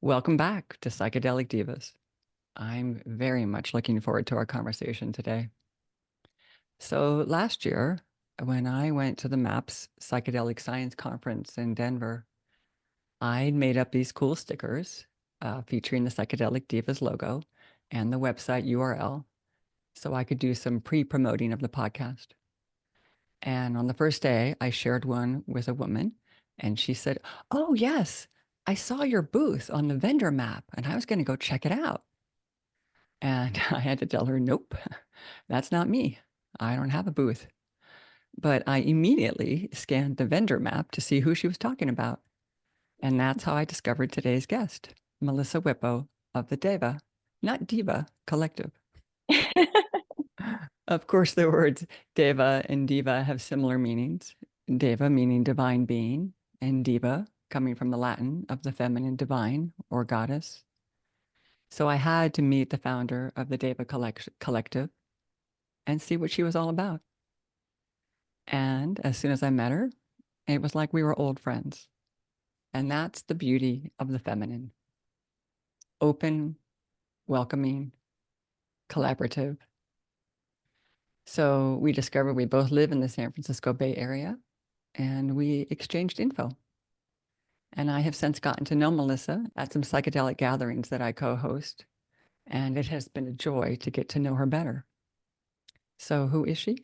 Welcome back to Psychedelic Divas. I'm very much looking forward to our conversation today. So, last year, when I went to the MAPS Psychedelic Science Conference in Denver, I made up these cool stickers featuring the Psychedelic Divas logo and the website URL so I could do some pre promoting of the podcast. And on the first day, I shared one with a woman, and she said, "Oh, yes, I saw your booth on the vendor map, and I was going to go check it out." And I had to tell her, nope, that's not me. I don't have a booth. But I immediately scanned the vendor map to see who she was talking about. And that's how I discovered today's guest, Melissa Whippo of the Deva, not Diva, Collective. Of course, the words Deva and Diva have similar meanings. Deva meaning divine being, and Diva coming from the Latin of the feminine divine or goddess. So I had to meet the founder of the Deva Collective and see what she was all about. And as soon as I met her, it was like we were old friends. And that's the beauty of the feminine: open, welcoming, collaborative. So we discovered we both live in the San Francisco Bay Area, and we exchanged info. And I have since gotten to know Melissa at some psychedelic gatherings that I co-host, and it has been a joy to get to know her better. So who is she?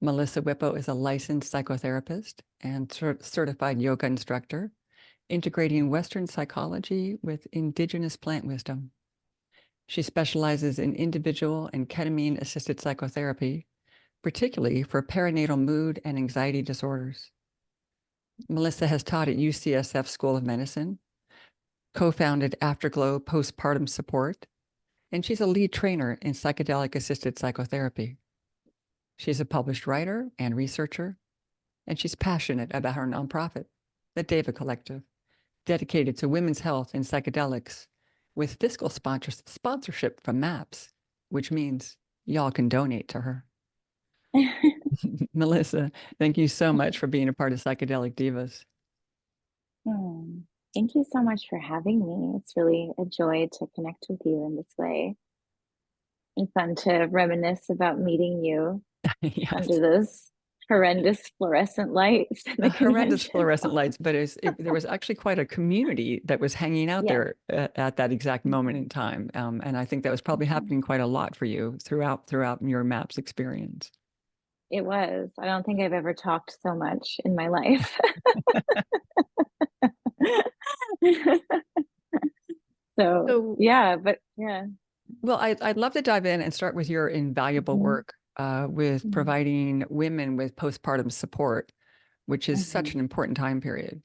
Melissa Whippo is a licensed psychotherapist and certified yoga instructor, integrating Western psychology with indigenous plant wisdom. She specializes in individual and ketamine-assisted psychotherapy, particularly for perinatal mood and anxiety disorders. Melissa has taught at UCSF School of Medicine, co-founded Afterglow Postpartum Support, and she's a lead trainer in psychedelic-assisted psychotherapy. She's a published writer and researcher, and she's passionate about her nonprofit, the Deva Collective, dedicated to women's health and psychedelics, with fiscal sponsorship from MAPS, which means y'all can donate to her. Melissa, thank you so much for being a part of Psychedelic Divas. Thank you so much for having me. It's really a joy to connect with you in this way. And fun to reminisce about meeting you Yes. under those horrendous fluorescent lights at The the horrendous convention. fluorescent lights, but there was actually quite a community that was hanging out Yes. there at that exact moment in time. And I think that was probably happening quite a lot for you throughout your MAPS experience. It was. I don't think I've ever talked so much in my life. So, Yeah, but yeah. well, I'd love to dive in and start with your invaluable Mhm. work with Mhm. providing women with postpartum support, which is such Mhm. an important time period.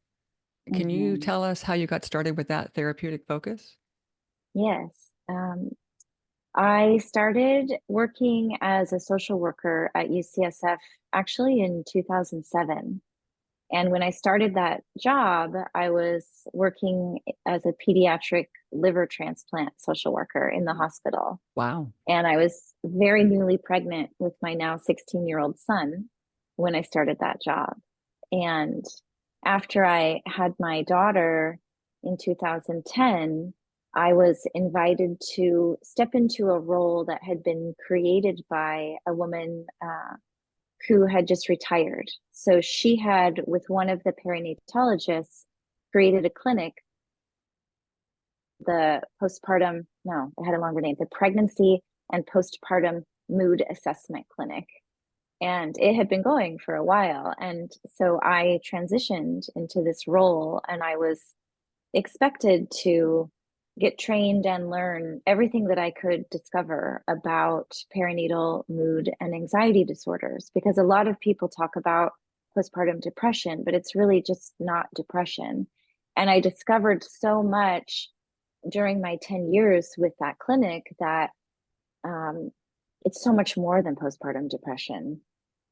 Can you Mhm. tell us how you got started with that therapeutic focus? Yes. I started working as a social worker at UCSF actually in 2007. And when I started that job, I was working as a pediatric liver transplant social worker in the hospital. Wow. And I was very newly pregnant with my now 16-year-old son when I started that job. And after I had my daughter in 2010, I was invited to step into a role that had been created by a woman who had just retired. So she had, with one of the perinatologists, created a clinic, the postpartum, no, it had a longer name, the Pregnancy and Postpartum Mood Assessment Clinic. And it had been going for a while. And so I transitioned into this role, and I was expected to get trained and learn everything that I could discover about perinatal mood and anxiety disorders, because a lot of people talk about postpartum depression, but it's really just not depression. And I discovered so much during my 10 years with that clinic that um, it's so much more than postpartum depression,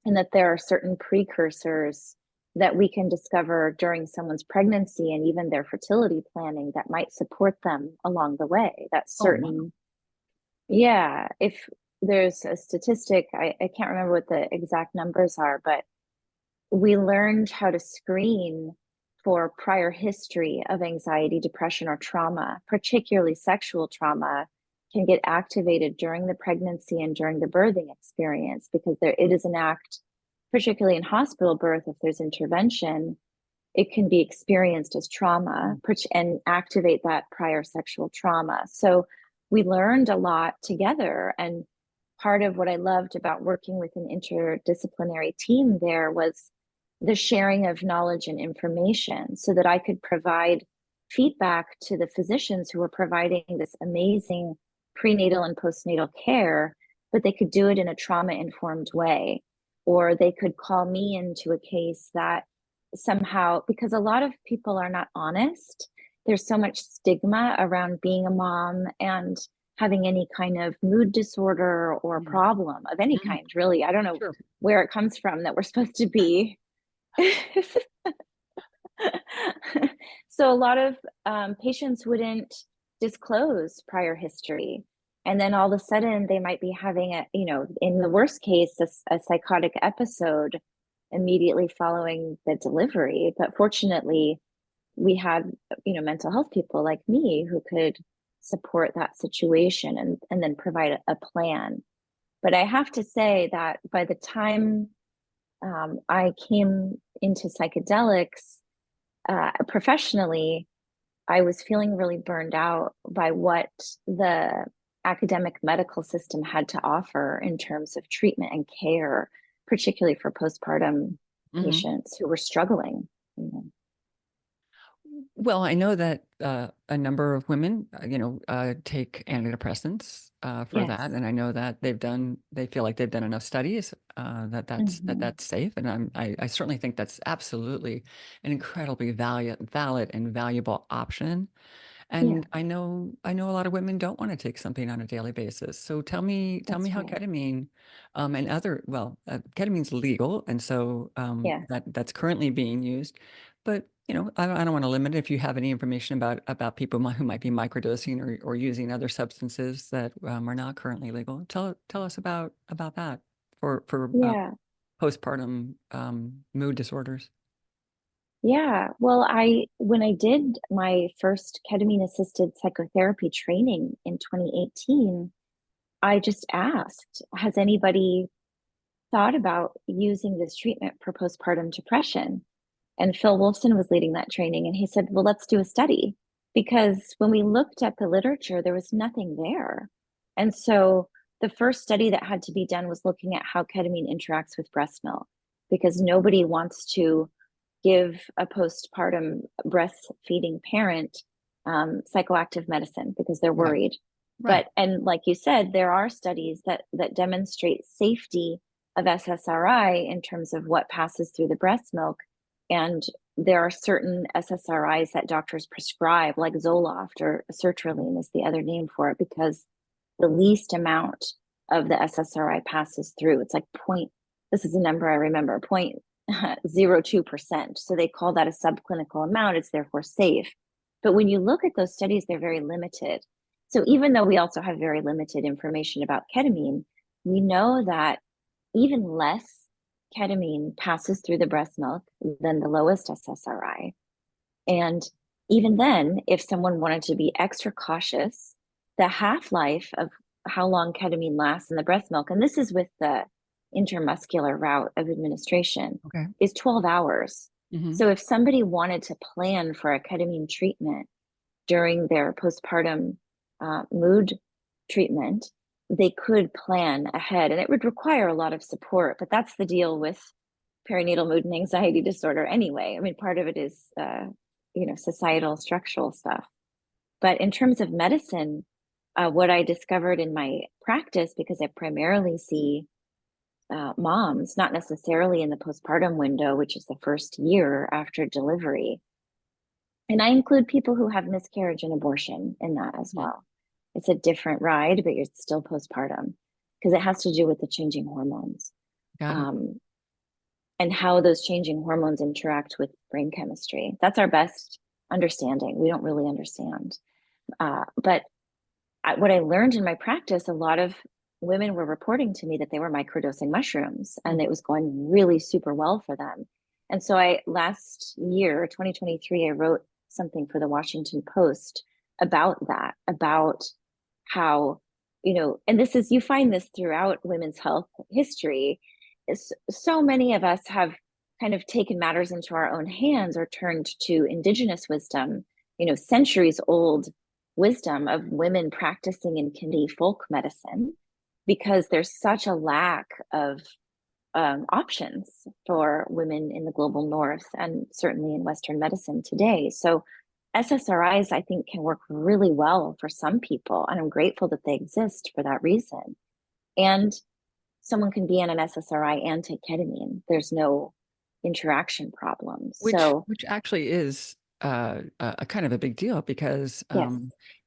and that there are certain precursors that we can discover during someone's pregnancy and even their fertility planning that might support them along the way. That's Oh, wow. certain. Yeah, if there's a statistic, I can't remember what the exact numbers are, but we learned how to screen for prior history of anxiety, depression, or trauma, particularly sexual trauma, can get activated during the pregnancy and during the birthing experience, because it is an act, particularly in hospital birth, if there's intervention, it can be experienced as trauma and activate that prior sexual trauma. So we learned a lot together. And part of what I loved about working with an interdisciplinary team there was the sharing of knowledge and information, so that I could provide feedback to the physicians who were providing this amazing prenatal and postnatal care, but they could do it in a trauma-informed way. Or they could call me into a case that somehow, because a lot of people are not honest, there's so much stigma around being a mom and having any kind of mood disorder or problem of any kind, really. I don't know Sure. where it comes from that we're supposed to be. So a lot of patients wouldn't disclose prior history. And then all of a sudden they might be having in the worst case, a psychotic episode immediately following the delivery. But fortunately, we had, mental health people like me who could support that situation and then provide a plan. But I have to say that by the time I came into psychedelics professionally, I was feeling really burned out by what the academic medical system had to offer in terms of treatment and care, particularly for postpartum patients who were struggling. Well, I know that a number of women, take antidepressants for that, Yes. and I know that they feel like they've done enough studies that Mm-hmm. that's safe, and I certainly think that's absolutely an incredibly valid and valuable option. Yeah, And I know a lot of women don't want to take something on a daily basis. So tell me that's how right. ketamine, and ketamine's legal, and so Yeah. that's currently being used. But I don't want to limit it. If you have any information about people who might be microdosing or using other substances that are not currently legal, tell us about that for Yeah. postpartum mood disorders. Yeah. Well, when I did my first ketamine assisted psychotherapy training in 2018, I just asked, has anybody thought about using this treatment for postpartum depression? And Phil Wolfson was leading that training, and he said, well, let's do a study. Because when we looked at the literature, there was nothing there. And so the first study that had to be done was looking at how ketamine interacts with breast milk, because nobody wants to give a postpartum breastfeeding parent psychoactive medicine because they're Right. worried. Right. And like you said, there are studies that demonstrate safety of SSRI in terms of what passes through the breast milk. And there are certain SSRIs that doctors prescribe, like Zoloft, or sertraline is the other name for it, because the least amount of the SSRI passes through. It's like this is a number I remember, 0.02%. So they call that a subclinical amount. It's therefore safe. But when you look at those studies, they're very limited. So even though we also have very limited information about ketamine, we know that even less ketamine passes through the breast milk than the lowest SSRI. And even then, if someone wanted to be extra cautious, the half-life of how long ketamine lasts in the breast milk, and this is with the intermuscular route of administration, Okay. is 12 hours. Mm-hmm. So if somebody wanted to plan for a ketamine treatment during their postpartum mood treatment, they could plan ahead, and it would require a lot of support. But that's the deal with perinatal mood and anxiety disorder anyway. I mean, part of it is, societal structural stuff. But in terms of medicine, what I discovered in my practice, because I primarily see moms, not necessarily in the postpartum window, which is the first year after delivery. And I include people who have miscarriage and abortion in that as Hmm. well. It's a different ride, but you're still postpartum, because it has to do with the changing hormones, Got it. um, and how those changing hormones interact with brain chemistry. That's our best understanding. We don't really understand. But what I learned in my practice, a lot of women were reporting to me that they were microdosing mushrooms and it was going really super well for them. And so last year, 2023, I wrote something for the Washington Post about that, about how, and you find this throughout women's health history, is so many of us have kind of taken matters into our own hands or turned to indigenous wisdom, centuries old wisdom of women practicing in community folk medicine, because there's such a lack of options for women in the global north and certainly in Western medicine today. So SSRIs, I think, can work really well for some people, and I'm grateful that they exist for that reason. And someone can be on an SSRI and take ketamine. There's no interaction problems. Which So which actually is a kind of a big deal because yes,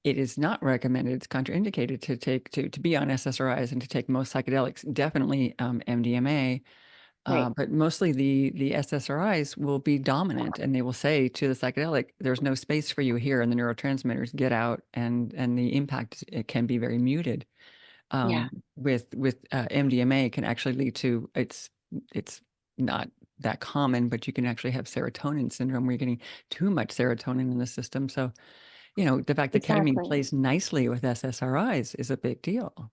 it is not recommended. It's contraindicated to take to be on SSRIs and to take most psychedelics, definitely MDMA. right, But mostly the SSRIs will be dominant, and they will say to the psychedelic, "There's no space for you here," and the neurotransmitters get out, and the impact it can be very muted. yeah, With MDMA can actually lead to it's not that common, but you can actually have serotonin syndrome where you're getting too much serotonin in the system. So, the fact that ketamine exactly. plays nicely with SSRIs is a big deal.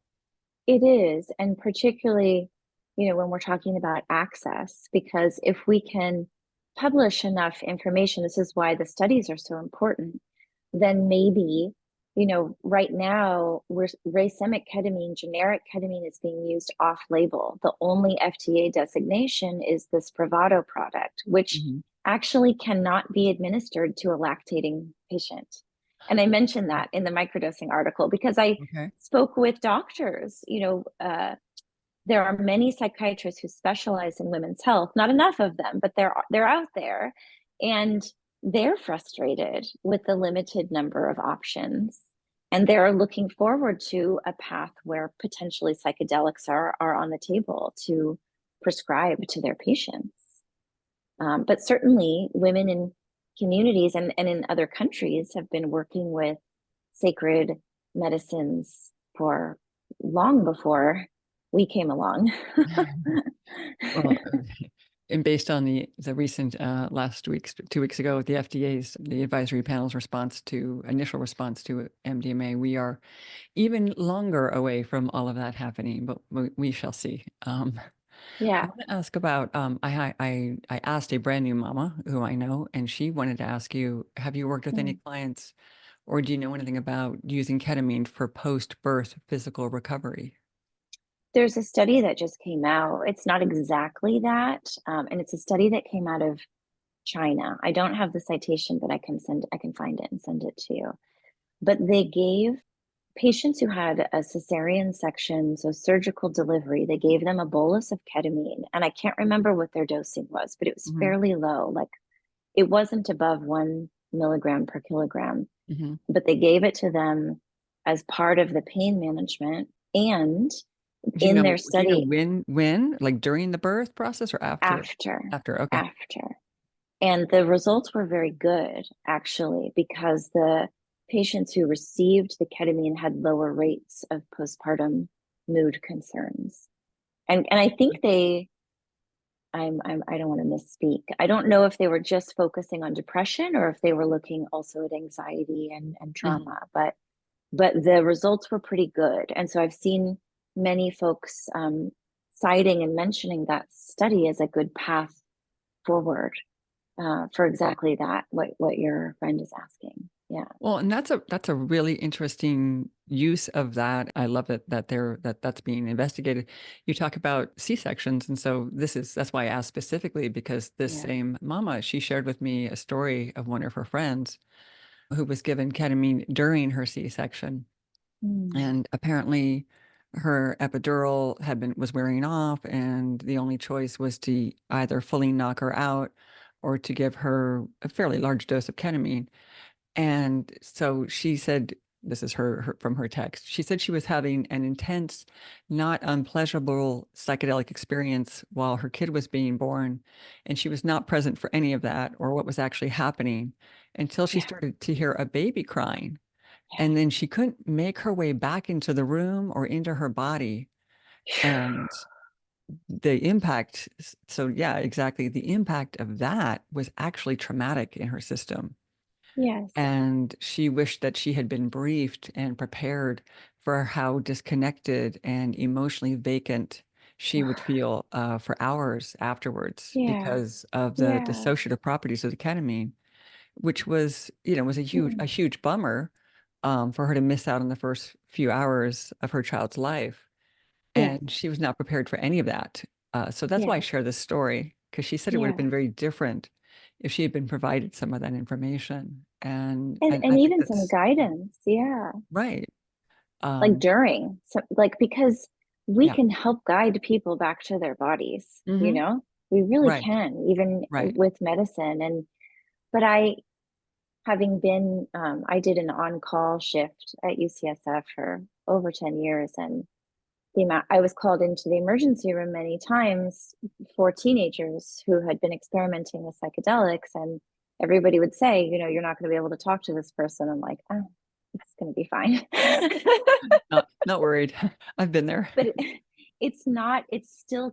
It is, and particularly, when we're talking about access, because if we can publish enough information, this is why the studies are so important, then maybe, right now, racemic ketamine, generic ketamine is being used off label. The only FDA designation is this Spravato product, which Hmm. actually cannot be administered to a lactating patient. And I mentioned that in the microdosing article because I Okay. spoke with doctors. There are many psychiatrists who specialize in women's health, not enough of them, but they're out there, and they're frustrated with the limited number of options, and they're looking forward to a path where potentially psychedelics are on the table to prescribe to their patients. But certainly women in communities and in other countries have been working with sacred medicines for long before we came along. Well, and based on the recent last week's 2 weeks ago, the FDA's the advisory panel's initial response to MDMA, we are even longer away from all of that happening, but we shall see. I Yeah. want to ask about I asked a brand new mama who I know, and she wanted to ask you, have you worked with any Mm. clients, or do you know anything about using ketamine for post-birth physical recovery? There's a study that just came out. It's not exactly that, and it's a study that came out of China. I don't have the citation, but I can find it and send it to you. But they gave patients who had a cesarean section, so surgical delivery, they gave them a bolus of ketamine. And I can't remember what their dosing was, but it was Hmm. fairly low. Like it wasn't above 1 milligram per kilogram, Hmm. but they gave it to them as part of the pain management. And Do you in their know, do you know study, when, like during the birth process or after? after, After, okay. after. And the results were very good, actually, because the patients who received the ketamine had lower rates of postpartum mood concerns. And I think I don't want to misspeak. I don't know if they were just focusing on depression or if they were looking also at anxiety and Mhm. trauma, but the results were pretty good. And so I've seen many folks citing and mentioning that study as a good path forward for exactly that, what your friend is asking. Yeah. Well, and that's a really interesting use of that. I love that's being investigated. You talk about C-sections, and so that's why I asked specifically because this Yeah. same mama, she shared with me a story of one of her friends who was given ketamine during her C-section, Mm. and apparently her epidural was wearing off, and the only choice was to either fully knock her out or to give her a fairly large dose of ketamine. And so she said, this is her from her text. She said she was having an intense, not unpleasurable psychedelic experience while her kid was being born, and she was not present for any of that or what was actually happening until she Yeah. started to hear a baby crying. And then she couldn't make her way back into the room or into her body. Yeah. And the impact, so yeah, exactly. The impact of that was actually traumatic in her system. Yes. And she wished that she had been briefed and prepared for how disconnected and emotionally vacant she would feel for hours afterwards Yeah. because of the Yeah. dissociative properties of the ketamine, which was, was a Mm. huge bummer for her to miss out on the first few hours of her child's life. Yes. And she was not prepared for any of that. So that's why I Yes. share this story, because she said it would have Yeah. been very different if she had been provided some of that information. And And I think even some that's guidance. Yeah. right. Like Um, during, so like because we yeah. can help guide people back to their bodies, Hmm. we really Right. can, even Right. with medicine. And but I, having been, I did an on-call shift at UCSF for over 10 years, and the amount I was called into the emergency room many times for teenagers who had been experimenting with psychedelics, and everybody would say, you're not going to be able to talk to this person. I'm like, oh, it's going to be fine. Not worried. I've been there. But it's not, it's still,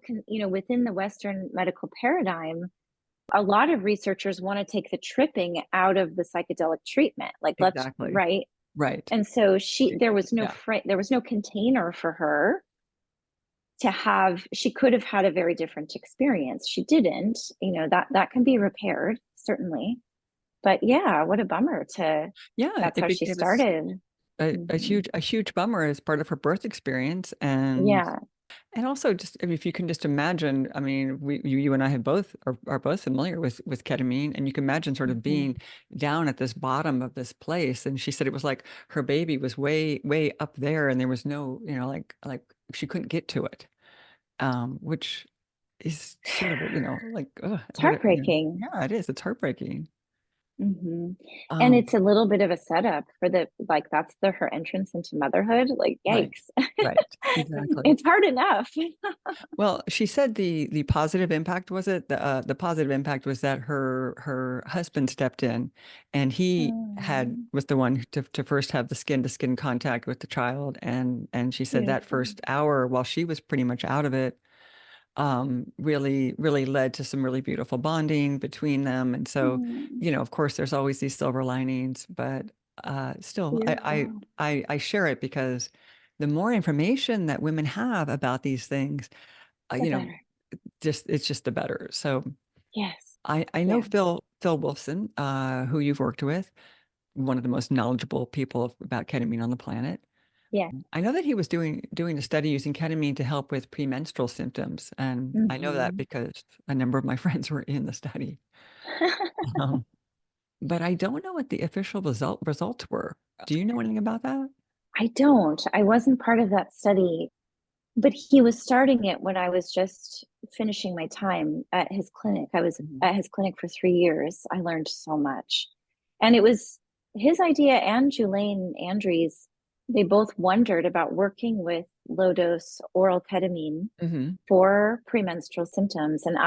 within the Western medical paradigm, a lot of researchers want to take the tripping out of the psychedelic treatment. Like, let's, Exactly. right. Right. And so Yeah. there was no container for her to have. She could have had a very different experience. She didn't, that can be repaired, certainly. But yeah, what a bummer to, Yeah. that's how she It was started. Hmm. a huge bummer as part of her birth experience. Yeah. And also, just I mean, if you can just imagine, I mean, you and I have both are both familiar with ketamine, and you can imagine sort of Hmm. being down at this bottom of this place. And she said it was like her baby was way up there, and there was no, like she couldn't get to it, which is sort of, like It's heartbreaking. yeah, it is. It's heartbreaking. Hmm. And Um, it's a little bit of a setup for the, like, that's her entrance into motherhood. Like, right, yikes. right, exactly. It's hard enough. Well, she said the positive impact was it the positive impact was that her husband stepped in, and he had Oh, was the one to first have the skin to skin contact with the child, and she said that beautiful. first hour while she was pretty much out of it, really led to some really beautiful bonding between them. And so, Oh, of course, there's always these silver linings, but still, beautiful. I share it because the more information that women have about these things, uh, The you know, better. just it's just the better. So Yes. I know Yeah. Phil Wilson, who you've worked with, one of the most knowledgeable people about ketamine on the planet. Yeah. I know that he was doing a study using ketamine to help with premenstrual symptoms, and I know that Hmm. because a number of my friends were in the study. Um, but I don't know what the official results were. Do you know anything about that? I don't. I wasn't part of that study, but he was starting it when I was just finishing my time at his clinic. I was Mhm. at his clinic for 3 years. I learned so much. And it was his idea, and Julaine Andrews, they both wondered about working with low dose oral ketamine Mhm. for premenstrual symptoms. And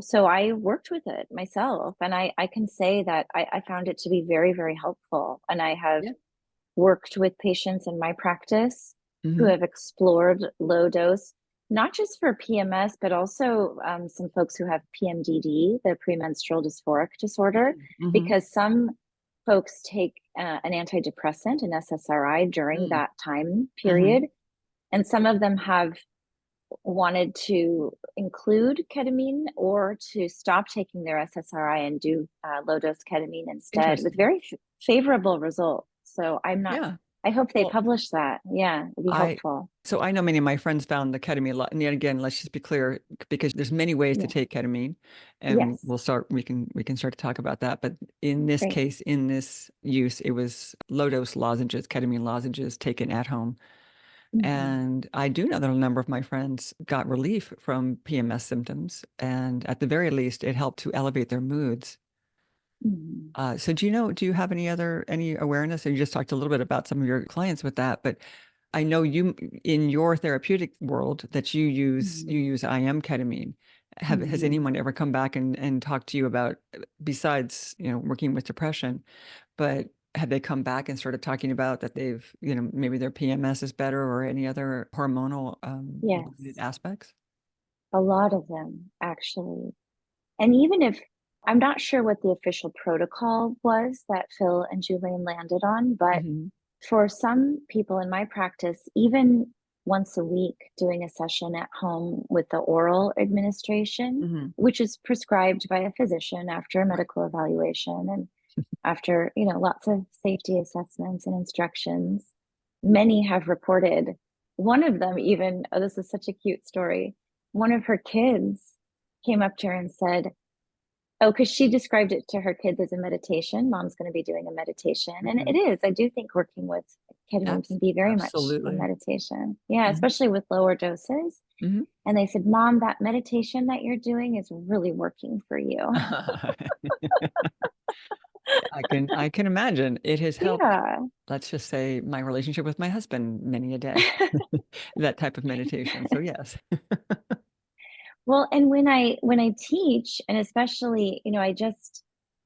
so I worked with it myself. And I can say that I found it to be very, very helpful. And I have Yeah. worked with patients in my practice who Mhm. have explored low dose, not just for PMS, but also some folks who have PMDD, the premenstrual dysphoric disorder, Mhm. because some folks take an antidepressant, an SSRI, during Mhm. that time Mhm. period. And some of them have wanted to include ketamine or to stop taking their SSRI and do low dose ketamine instead with Interesting. very favorable results. So Yeah. I hope they Well, publish that. Yeah, it'd be I helpful. so I know many of my friends found the ketamine and yet again, let's just be clear, because there's many ways to Yeah. take ketamine, and Yes. we can start to talk about that. But in this Great. case, in this use, it was low dose lozenges, ketamine lozenges taken at home. Hmm. And I do know that a number of my friends got relief from PMS symptoms, and at the very least, it helped to elevate their moods. Hmm. So do you have any awareness? And you just talked a little bit about some of your clients with that, but I know you in your therapeutic world that you Hmm. use IM ketamine. Has Hmm. anyone ever come back and talked to you about, besides, working with depression, but have they come back and started talking about that they've, maybe their PMS is better or any other hormonal related Yes. aspects? A lot of them, actually. And even if I'm not sure what the official protocol was that Phil and Julian landed on, but Hmm. for some people in my practice, even once a week, doing a session at home with the oral administration, Hmm. which is prescribed by a physician after a Right. medical evaluation and after, lots of safety assessments and instructions, many have reported. One of them, even, oh, this is such a cute story. One of her kids came up to her and said, oh, because she described it to her kids as a meditation. Mom's going to be doing a meditation. And Hmm. it is. I do think working with ketamine can be very much a Absolutely. meditation. Yeah, Hmm. especially with lower doses. Hmm. And they said, Mom, that meditation that you're doing is really working for you. I can imagine it has helped, Yeah. let's just say, my relationship with my husband many a day, that type of meditation. So yes. Well, and when I teach, and especially, I just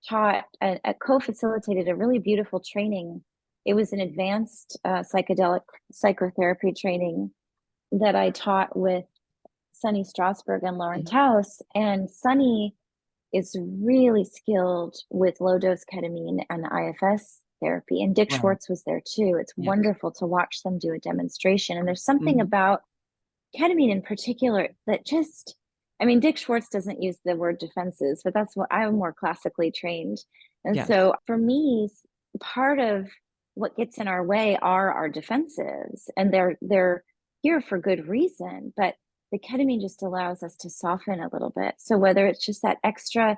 taught a co-facilitated a really beautiful training. It was an advanced psychedelic psychotherapy training that I taught with Sunny Strasberg and Lauren Mhm. Taus. And Sunny is really skilled with low dose ketamine and IFS therapy. And Dick Right. Schwartz was there too. It's Yes. wonderful to watch them do a demonstration. And there's something Hmm. about ketamine in particular that just, I mean, Dick Schwartz doesn't use the word defenses, but that's what I'm more classically trained. And Yes. so for me, part of what gets in our way are our defenses, and they're here for good reason, but the ketamine just allows us to soften a little bit. So whether it's just that extra,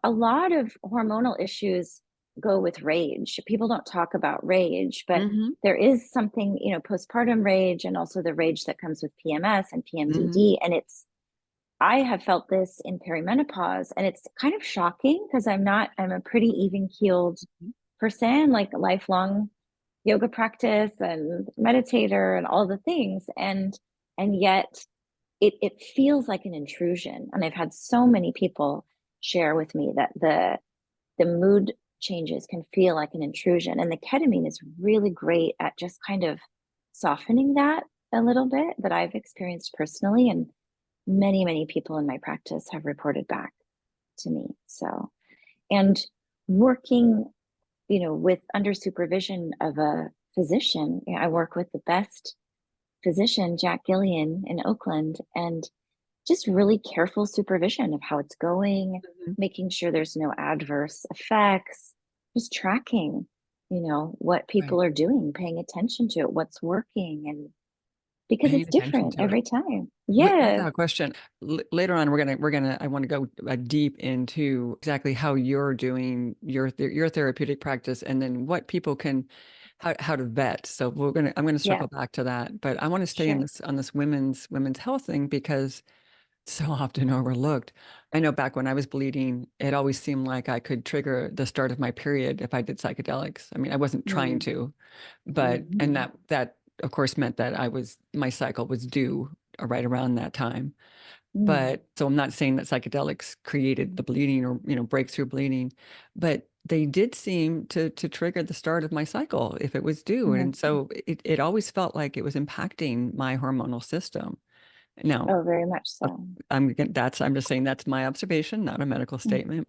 a lot of hormonal issues go with rage. People don't talk about rage, but Hmm. there is something, postpartum rage and also the rage that comes with PMS and Hmm. PMDD. And I have felt this in perimenopause, and it's kind of shocking because I'm a pretty even keeled person, like a lifelong yoga practice and meditator and all the things. And yet it feels like an intrusion. And I've had so many people share with me that the mood changes can feel like an intrusion. And the ketamine is really great at just kind of softening that a little bit that I've experienced personally. And many, many people in my practice have reported back to me. So, and working, with under supervision of a physician, I work with the best physician, Jack Gillian in Oakland, and just really careful supervision of how it's going, Hmm. making sure there's no adverse effects, just tracking, what Right. people are doing, paying attention to it, what's working, and because Paying it's attention different to it. every time. Yeah. Without question. Later on, I want to go deep into exactly how you're doing your therapeutic practice, and then what people can, how to vet. So I'm gonna Yeah, circle back to that, but I want to stay in sure. this on this women's health thing because it's so often overlooked. I know back when I was bleeding, it always seemed like I could trigger the start of my period if I did psychedelics. I mean, I wasn't trying Mm, to, but and mhm, that of course meant that my cycle was due right around that time. mm, But so I'm not saying that psychedelics created the bleeding or, breakthrough bleeding, but they did seem to trigger the start of my cycle if it was due. And mhm. so it always felt like it was impacting my hormonal system. Now, Oh, very much uh, so. I'm just saying that's my observation, not a medical Mm, statement.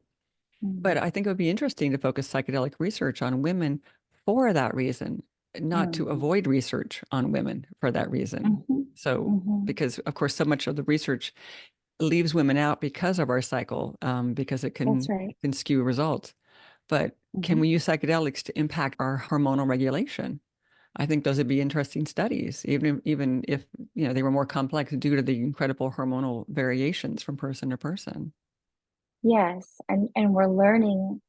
But mm, I think it would be interesting to focus psychedelic research on women for that reason, not to mm, avoid research on women for that reason. mhm, So, mhm. because of course, so much of the research leaves women out because of our cycle, because That's it right. can skew results. But can Mhm. we use psychedelics to impact our hormonal regulation? I think those would be interesting studies, even if they were more complex due to the incredible hormonal variations from person to person. Yes, and we're learning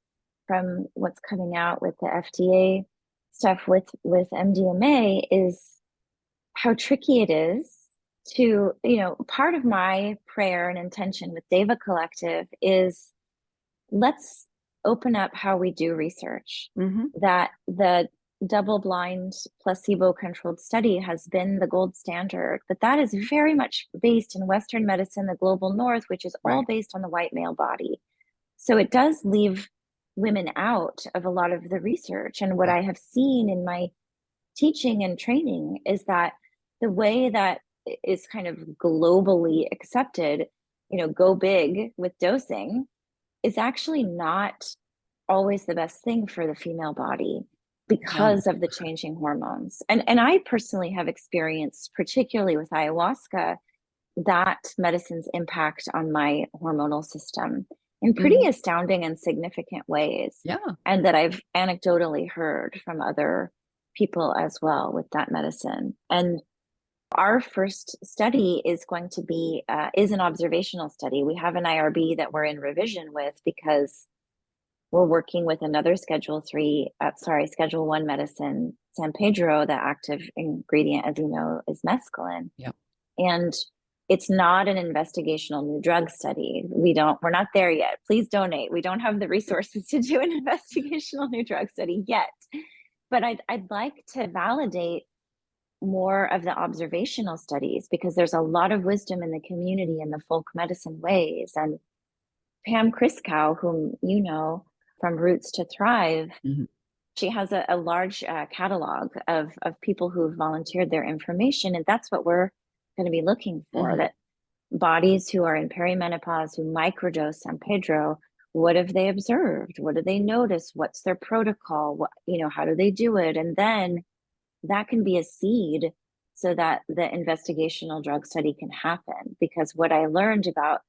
from what's coming out with the FDA stuff with MDMA is how tricky it is to, part of my prayer and intention with Deva Collective is let's open up how we do research. Hmm. That the double blind placebo controlled study has been the gold standard, but that is very much based in Western medicine, the global North, which is all Right. based on the white male body. So it does leave women out of a lot of the research. And what Right. I have seen in my teaching and training is that the way that is kind of globally accepted, go big with dosing, is actually not always the best thing for the female body No. because of the changing hormones. And I personally have experienced, particularly with ayahuasca, that medicine's impact on my hormonal system in pretty Mhm. astounding and significant ways. Yeah. And that I've anecdotally heard from other people as well with that medicine. And our first study is going to be is an observational study. We have an IRB that we're in revision with because we're working with another Schedule 1 medicine, San Pedro. The active ingredient, as you know, is mescaline. Yep. And it's not an investigational new drug study. We're not there yet. Please donate. We don't have the resources to do an investigational new drug study yet. But I'd like to validate more of the observational studies because there's a lot of wisdom in the community in the folk medicine ways. And Pam Kriskow, whom you know from Roots to Thrive, Mhm. she has a large catalog of people who've volunteered their information. And that's what we're going to be looking for, Mhm. that bodies who are in perimenopause, who microdose San Pedro, what have they observed? What do they notice? What's their protocol? How do they do it? And then that can be a seed so that the investigational drug study can happen. Because what I learned about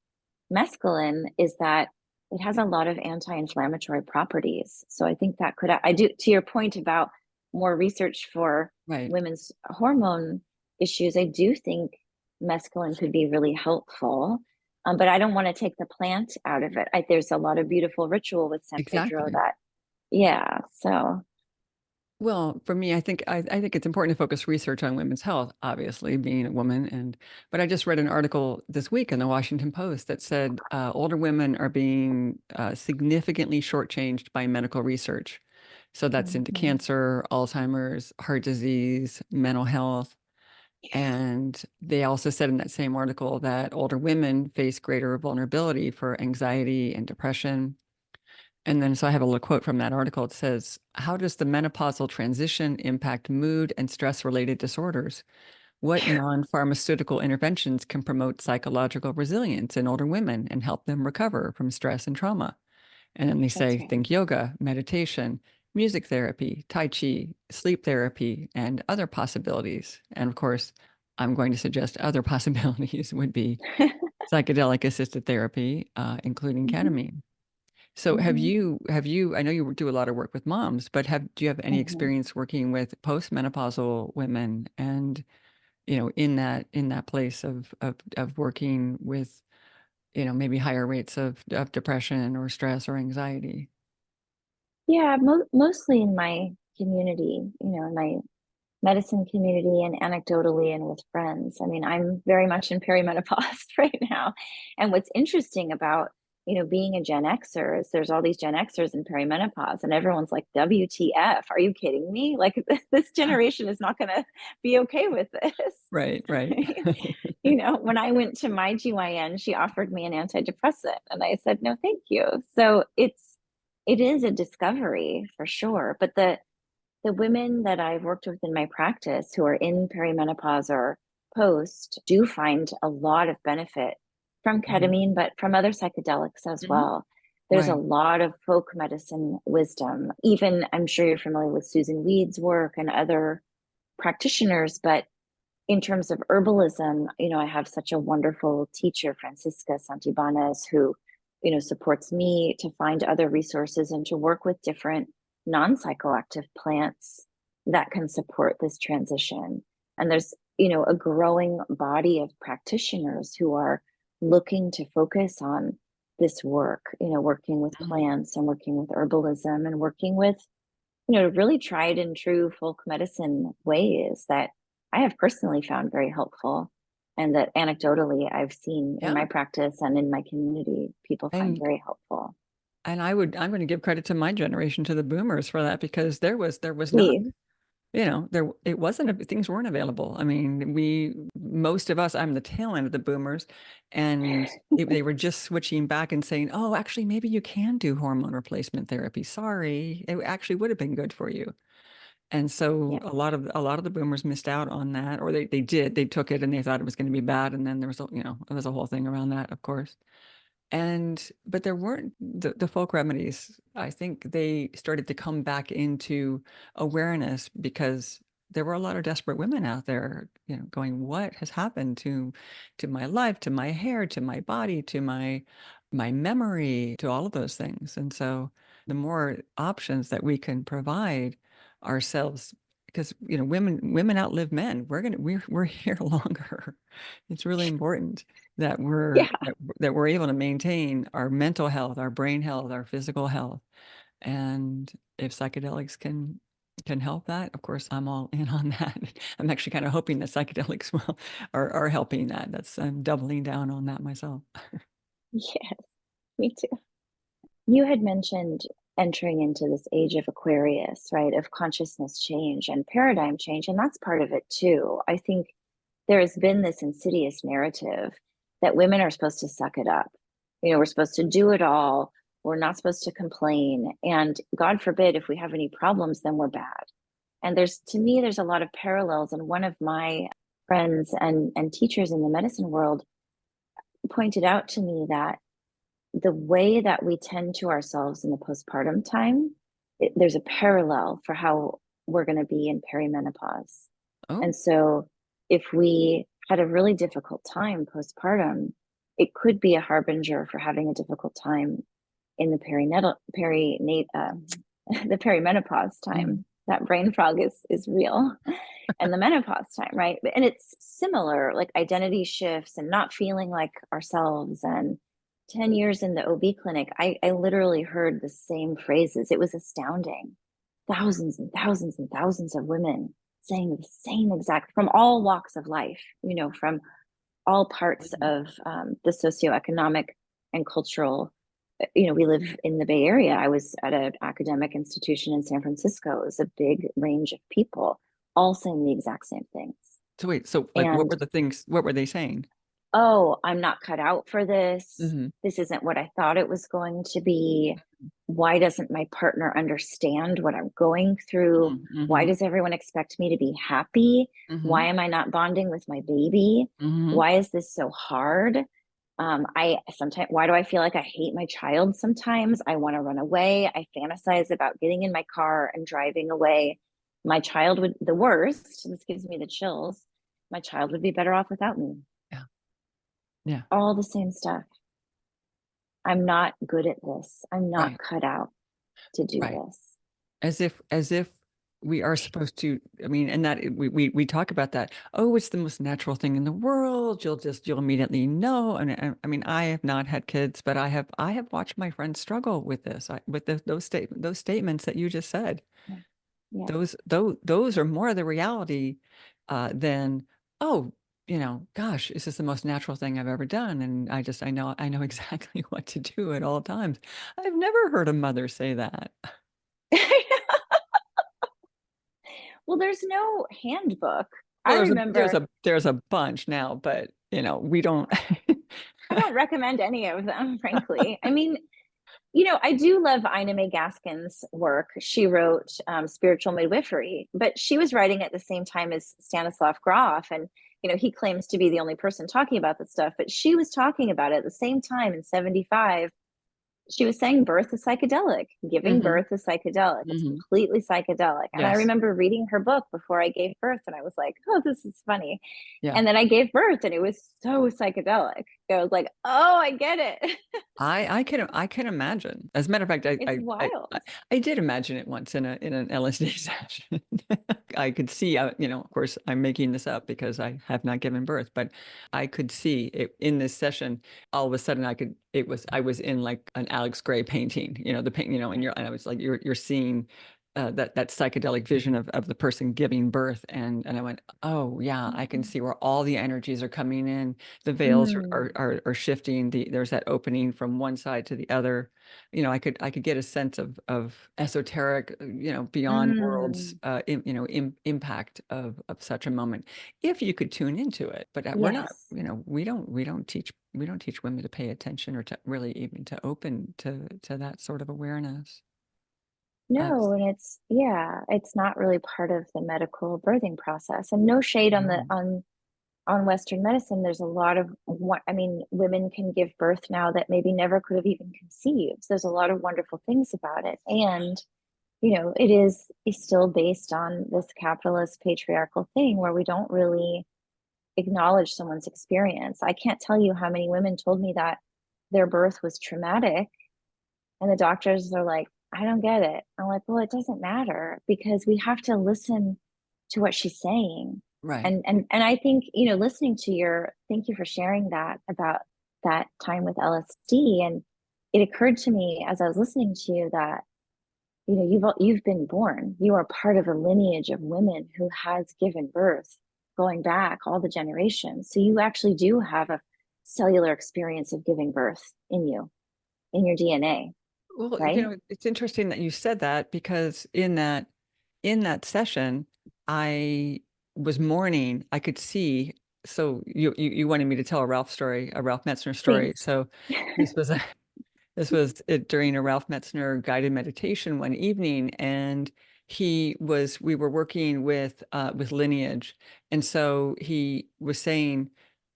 mescaline is that it has a lot of anti-inflammatory properties. So I think that I do, to your point about more research for Right. women's hormone issues, I do think mescaline could be really helpful. But I don't want to take the plant out of it. There's a lot of beautiful ritual with San Pedro Exactly. that, yeah. So, Well, for me, I think it's important to focus research on women's health, obviously, being a woman. But I just read an article this week in the Washington Post that said older women are being significantly shortchanged by medical research. So that's into mhm. cancer, Alzheimer's, heart disease, mental health. And they also said in that same article that older women face greater vulnerability for anxiety and depression. And then, so I have a little quote from that article. It says, "How does the menopausal transition impact mood and stress related disorders? What non-pharmaceutical interventions can promote psychological resilience in older women and help them recover from stress and trauma?" And then they That's say, right. think yoga, meditation, music therapy, Tai Chi, sleep therapy, and other possibilities. And of course, I'm going to suggest other possibilities would be psychedelic assisted therapy, including hmm ketamine. So hmm I know you do a lot of work with moms, but do you have any hmm experience working with postmenopausal women and, in that place of working with, maybe higher rates of depression or stress or anxiety? Yeah, mostly in my community, in my medicine community and anecdotally and with friends. I mean, I'm very much in perimenopause right now. And what's interesting about, being a Gen Xer is there's all these Gen Xers in perimenopause and everyone's like, WTF, are you kidding me? Like this generation is not going to be okay with this. Right, right. When I went to my GYN, she offered me an antidepressant and I said, no, thank you. So it is a discovery for sure. But the women that I've worked with in my practice who are in perimenopause or post do find a lot of benefit from Mhm, ketamine, but from other psychedelics as mhm. well. There's a Right. lot of folk medicine wisdom. Even I'm sure you're familiar with Susan Weed's work and other practitioners, but in terms of herbalism, I have such a wonderful teacher, Francisca Santibanez, who, supports me to find other resources and to work with different non-psychoactive plants that can support this transition. And there's, a growing body of practitioners who are looking to focus on this work, working with Mhm. plants and working with herbalism and working with really tried and true folk medicine ways that I have personally found very helpful and that anecdotally I've seen in Yeah. my practice and in my community, people find And very helpful. I'm going to give credit to my generation, to the boomers, for that, because there was not, Please. it wasn't, things weren't available. I mean, most of us, I'm the tail end of the boomers, and they were just switching back and saying, oh, actually, maybe you can do hormone replacement therapy. Sorry, it actually would have been good for you. And so Yeah. a lot of the boomers missed out on that, or they took it and they thought it was going to be bad. And then there was, there was a whole thing around that, of course. But there weren't the folk remedies. I think they started to come back into awareness because there were a lot of desperate women out there, going, what has happened to my life, to my hair, to my body, to my memory, to all of those things. And so the more options that we can provide ourselves, because women outlive men. We're here longer. It's really important that Yeah. we're able to maintain our mental health, our brain health, our physical health. And if psychedelics can help that, of course, I'm all in on that. I'm actually kind of hoping that psychedelics are helping that. I'm doubling down on that myself. Yes, me too. You had mentioned entering into this age of Aquarius, right? Of consciousness change and paradigm change. And that's part of it too. I think there has been this insidious narrative that women are supposed to suck it up. We're supposed to do it all. We're not supposed to complain. And God forbid, if we have any problems, then we're bad. And to me, there's a lot of parallels. And one of my friends and teachers in the medicine world pointed out to me that the way that we tend to ourselves in the postpartum time, there's a parallel for how we're going to be in perimenopause. Oh, And so if we had a really difficult time postpartum, it could be a harbinger for having a difficult time in the the perimenopause mm, time. That brain fog is real. And the menopause time, right? And it's similar, like identity shifts and not feeling like ourselves. And 10 years in the OB clinic, I literally heard the same phrases. It was astounding. Thousands and thousands and thousands of women saying the same exact, from all walks of life, from all parts mm. of the socioeconomic and cultural. We live in the Bay Area. I was at an academic institution in San Francisco. It was a big range of people, all saying the exact same things. So wait, so like, what And were the things? What were they saying? oh, I'm not cut out for this. Hmm. This isn't what I thought it was going to be. Why doesn't my partner understand what I'm going through? Why Hmm. does everyone expect me to be happy? Why Hmm. am I not bonding with my baby? Hmm. Why is this so hard? I sometimes, why do I feel like I hate my child sometimes? I want to run away. I fantasize about getting in my car and driving away. My child would, the worst, this gives me the chills. My child would be better off without me. Yeah. Yeah. All the same stuff. I'm not good at this. I'm not Right. cut out to do Right. this. As if we are supposed to, I mean, and that we talk about that. Oh, it's the most natural thing in the world. You'll immediately know. And I mean, I have not had kids, but I have watched my friends struggle with this, with those statements that you just said. Yeah. Yeah. Those are more the reality than, oh, gosh, this is the most natural thing I've ever done. And I know exactly what to do at all times. I've never heard a mother say that. Well, there's no handbook. I Well, there's remember, a there's a bunch now, but we don't. I don't recommend any of them, frankly. I mean, I do love Ina May Gaskin's work. She wrote Spiritual Midwifery, but she was writing at the same time as Stanislav Grof. And, he claims to be the only person talking about this stuff, but she was talking about it at the same time in 75. She was saying birth is psychedelic, giving Hmm. birth is psychedelic. It's Hmm. completely psychedelic. And I Yes. remember reading her book before I gave birth, and I was like, oh, this is funny. Yeah. And then I gave birth, and it was so psychedelic. I was like, oh, I get it. I can imagine. As a matter of fact, I It's I I, I wild. I did imagine it once in an LSD session. I could see, of course, I'm making this up because I have not given birth, but I could see it in this session. All of a sudden, I was in like an Alex Gray painting, the paint, and I was like, you're seeing that psychedelic vision of the person giving birth, and I went, oh yeah, I can see where all the energies are coming in. The veils Mm, are shifting. There's that opening from one side to the other. I could get a sense of esoteric, beyond worlds, mm, impact of such a moment, if you could tune into it. But we're not, yes. we don't teach women to pay attention or to really even to open to that sort of awareness. No, and it's not really part of the medical birthing process. And no shade on the No. on Western medicine. There's a lot of what I mean, women can give birth now that maybe never could have even conceived. There's a lot of wonderful things about it. And, it's still based on this capitalist patriarchal thing where we don't really acknowledge someone's experience. I can't tell you how many women told me that their birth was traumatic, and the doctors are like, I don't get it. I'm like, well, it doesn't matter because we have to listen to what she's saying. Right. And I think, listening to thank you for sharing that about that time with LSD. And it occurred to me as I was listening to you that, you've been born. You are part of a lineage of women who has given birth going back all the generations. So you actually do have a cellular experience of giving birth in you, in your DNA, Well, right? it's interesting that you said that because in that session, I was mourning. I could see. So you wanted me to tell a Ralph story, a Ralph Metzner story. Please. So this was a this was it during a Ralph Metzner guided meditation one evening, and we were working with lineage, and so he was saying,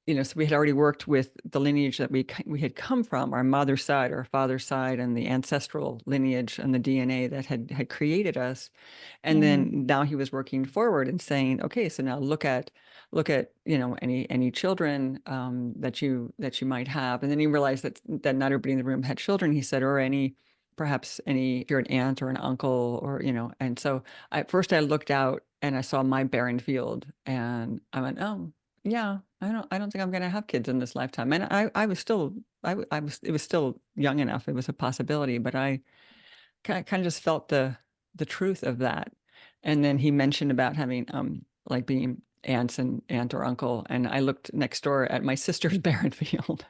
so we had already worked with the lineage that we had come from, our mother's side, our father's side, and the ancestral lineage and the DNA that had created us. And Mm, then now he was working forward and saying, okay, so now look at any children that you might have. And then he realized that not everybody in the room had children. He said, or perhaps if you're an aunt or an uncle, or and so at first I looked out and I saw my barren field, and I went, oh yeah, I don't think I'm going to have kids in this lifetime. And I was still I was it was still young enough, it was a possibility, but I kind of just felt the truth of that. And then he mentioned about having like being aunt or uncle, and I looked next door at my sister's barren field,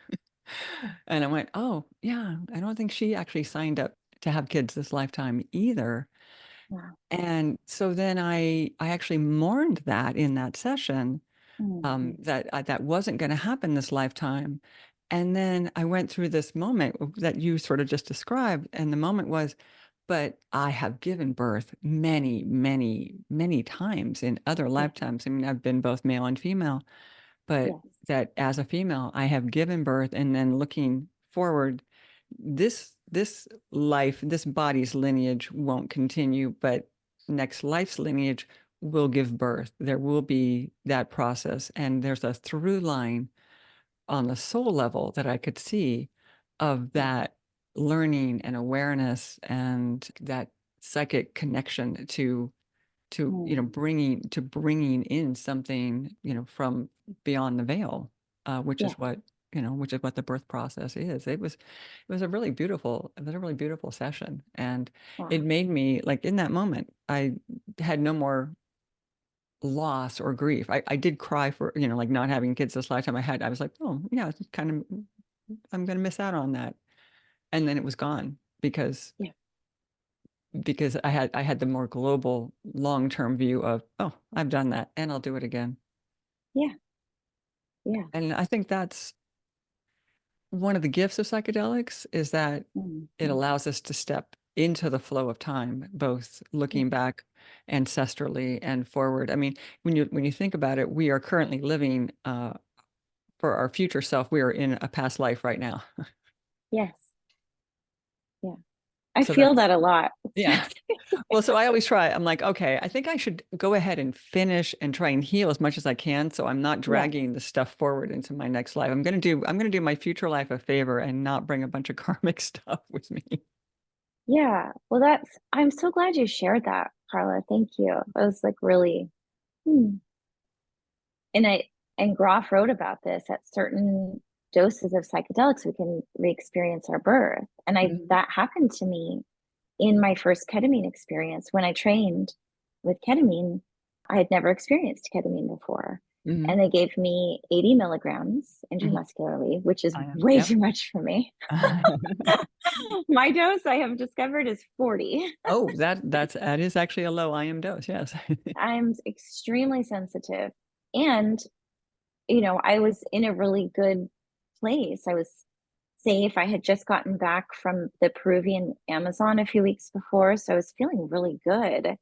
and I went, oh yeah, I don't think she actually signed up to have kids this lifetime either. wow. And so then I actually mourned that in that session, Mm-hmm. that wasn't going to happen this lifetime. And then I went through this moment that you sort of just described, and the moment was, but I have given birth many, many, many times in other Yes, lifetimes. I mean, I've been both male and female, but yes, that as a female, I have given birth, and then looking forward, this life, this body's lineage won't continue, but next life's lineage will give birth. There will be that process, and there's a through line on the soul level that I could see of yes. that learning and awareness and that psychic connection to Mm, bringing in something from beyond the veil, which is yes, what the birth process is. It was a really beautiful session, and it wow. made me, like, in that moment I had no more loss or grief. I did cry for, like, not having kids this lifetime. I was like, oh yeah, it's kind of, I'm gonna miss out on that. And then it was gone Yeah, because I had the more global long-term view of, oh, I've done that and I'll do it again. yeah, yeah. And I think that's one of the gifts of psychedelics, is that it Mm-hmm. allows us to step into the flow of time, both Yeah, looking back ancestrally and forward. I mean, when you think about it, we are currently living, for our future self, we are in a past life right now. yes, yeah. I So feel that's, that a lot. It's yeah. fascinating. Well, so I always try. I'm like, okay, I think I should go ahead and finish and try and heal as much as I can, so I'm not Yes. dragging the stuff forward into my next life. I'm gonna do my future life a favor and not bring a bunch of karmic stuff with me. Yeah. Well, I'm so glad you shared that, Carla. Thank you. That was like really, hmm. And Groff wrote about this at certain doses of psychedelics, we can re-experience our birth. And Mhm. that happened to me in my first ketamine experience. When I trained with ketamine, I had never experienced ketamine before. Mhm. And they gave me 80 milligrams Mhm. intramuscularly, which is I am. way Yep. too much for me. My dose, I have discovered, is 40. Oh, that is actually a low IM dose. Yes. I'm extremely sensitive. And, I was in a really good place. I was safe. I had just gotten back from the Peruvian Amazon a few weeks before, so I was feeling really good.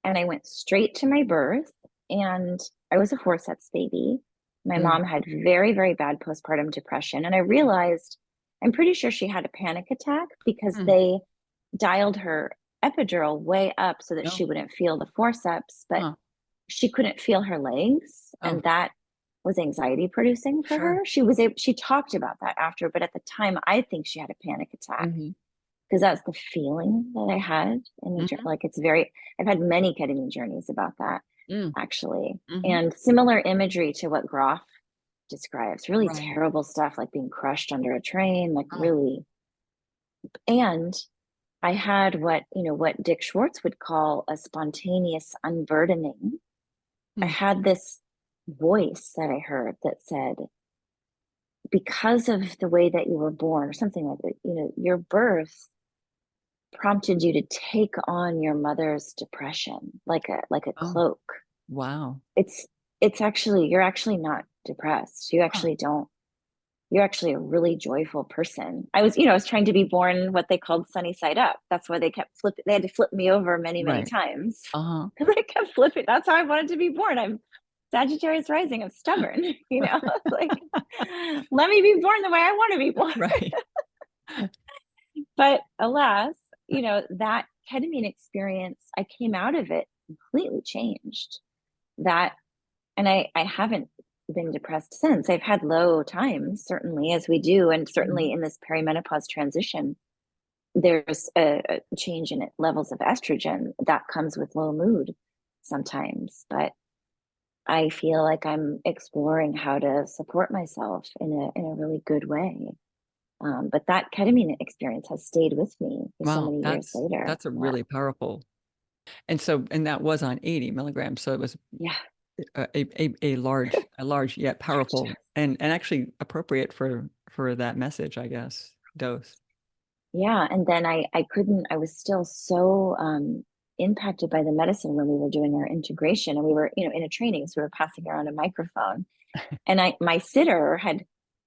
And I went straight to my birth, and I was a forceps baby. My Mm. mom had very, very bad postpartum depression. And I realized, I'm pretty sure she had a panic attack because Mm. they dialed her epidural way up so that No. she wouldn't feel the forceps, but Huh. she couldn't feel her legs. Oh, And that was anxiety producing for sure. her. She talked about that after, but at the time, I think she had a panic attack Hmm. because that's the feeling that I had in the Hmm. like it's very. I've had many ketamine journeys about that Mm. actually, Hmm. and similar imagery to what Groff describes. Really Right. terrible stuff like being crushed under a train, like Oh. really. And I had what Dick Schwartz would call a spontaneous unburdening. I Mm. had this voice that I heard that said, because of the way that you were born, or something like that, your birth prompted you to take on your mother's depression like a Oh, cloak. wow. It's it's actually you're actually not depressed. You Huh. actually don't you're actually a really joyful person. I was trying to be born what they called sunny side up. That's why they had to flip me over many, many Right. times. Uh-huh. Because I kept flipping. That's how I wanted to be born. I'm Sagittarius rising. I'm stubborn, like let me be born the way I want to be born. Right. But alas, that ketamine experience, I came out of it completely changed. That, and I haven't been depressed since. I've had low times, certainly, as we do. And Mhm. certainly in this perimenopause transition, there's a change in levels of estrogen that comes with low mood sometimes. But I feel like I'm exploring how to support myself in a really good way. But that ketamine experience has stayed with me for so Wow, many years later. that's a Yeah. really powerful. And that was on 80 milligrams, so it was Yeah. a large yet Huge powerful dose. and actually appropriate for that message, I guess, dose. Yeah. And then I was still so impacted by the medicine when we were doing our integration, and we were, in a training. So we were passing around a microphone, and my sitter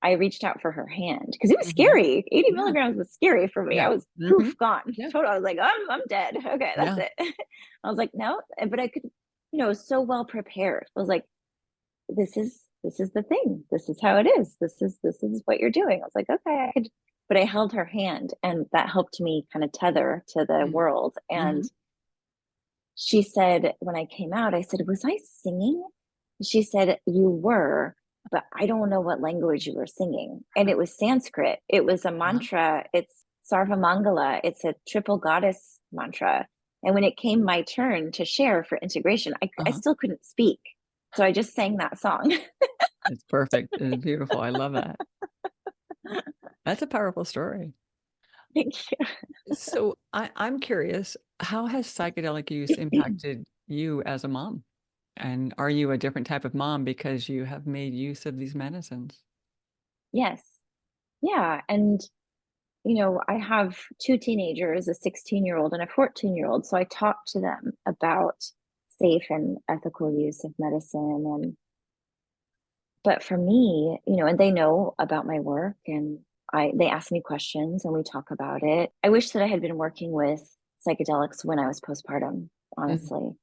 I reached out for her hand because it was Mhm. scary. 80 Yeah, milligrams was scary for me. I yeah. was Mhm. poof gone. Yeah, Total. I was like, I'm dead. Okay, that's yeah. it. I was like, no, but I could, I was so well prepared. I was like, this is the thing. This is how it is. This is what you're doing. I was like, okay, I could, but I held her hand, and that helped me kind of tether to the Mm. world. And Mhm. she said, when I came out, I said, was I singing? She said, you were, but I don't know what language you were singing. And it was Sanskrit. It was a Uh-huh. mantra. It's Sarvamangala. It's a triple goddess mantra. And when it came my turn to share for integration, I Uh-huh. still couldn't speak. So I just sang that song. It's perfect. It's beautiful. I love that. That's a powerful story. Thank you. So I'm curious, how has psychedelic use impacted you as a mom? And are you a different type of mom because you have made use of these medicines? Yes. Yeah. And, I have two teenagers, a 16-year-old and a 14-year-old. So I talk to them about safe and ethical use of medicine. But for me, and they know about my work, and they ask me questions and we talk about it. I wish that I had been working with psychedelics when I was postpartum, Mhm. honestly.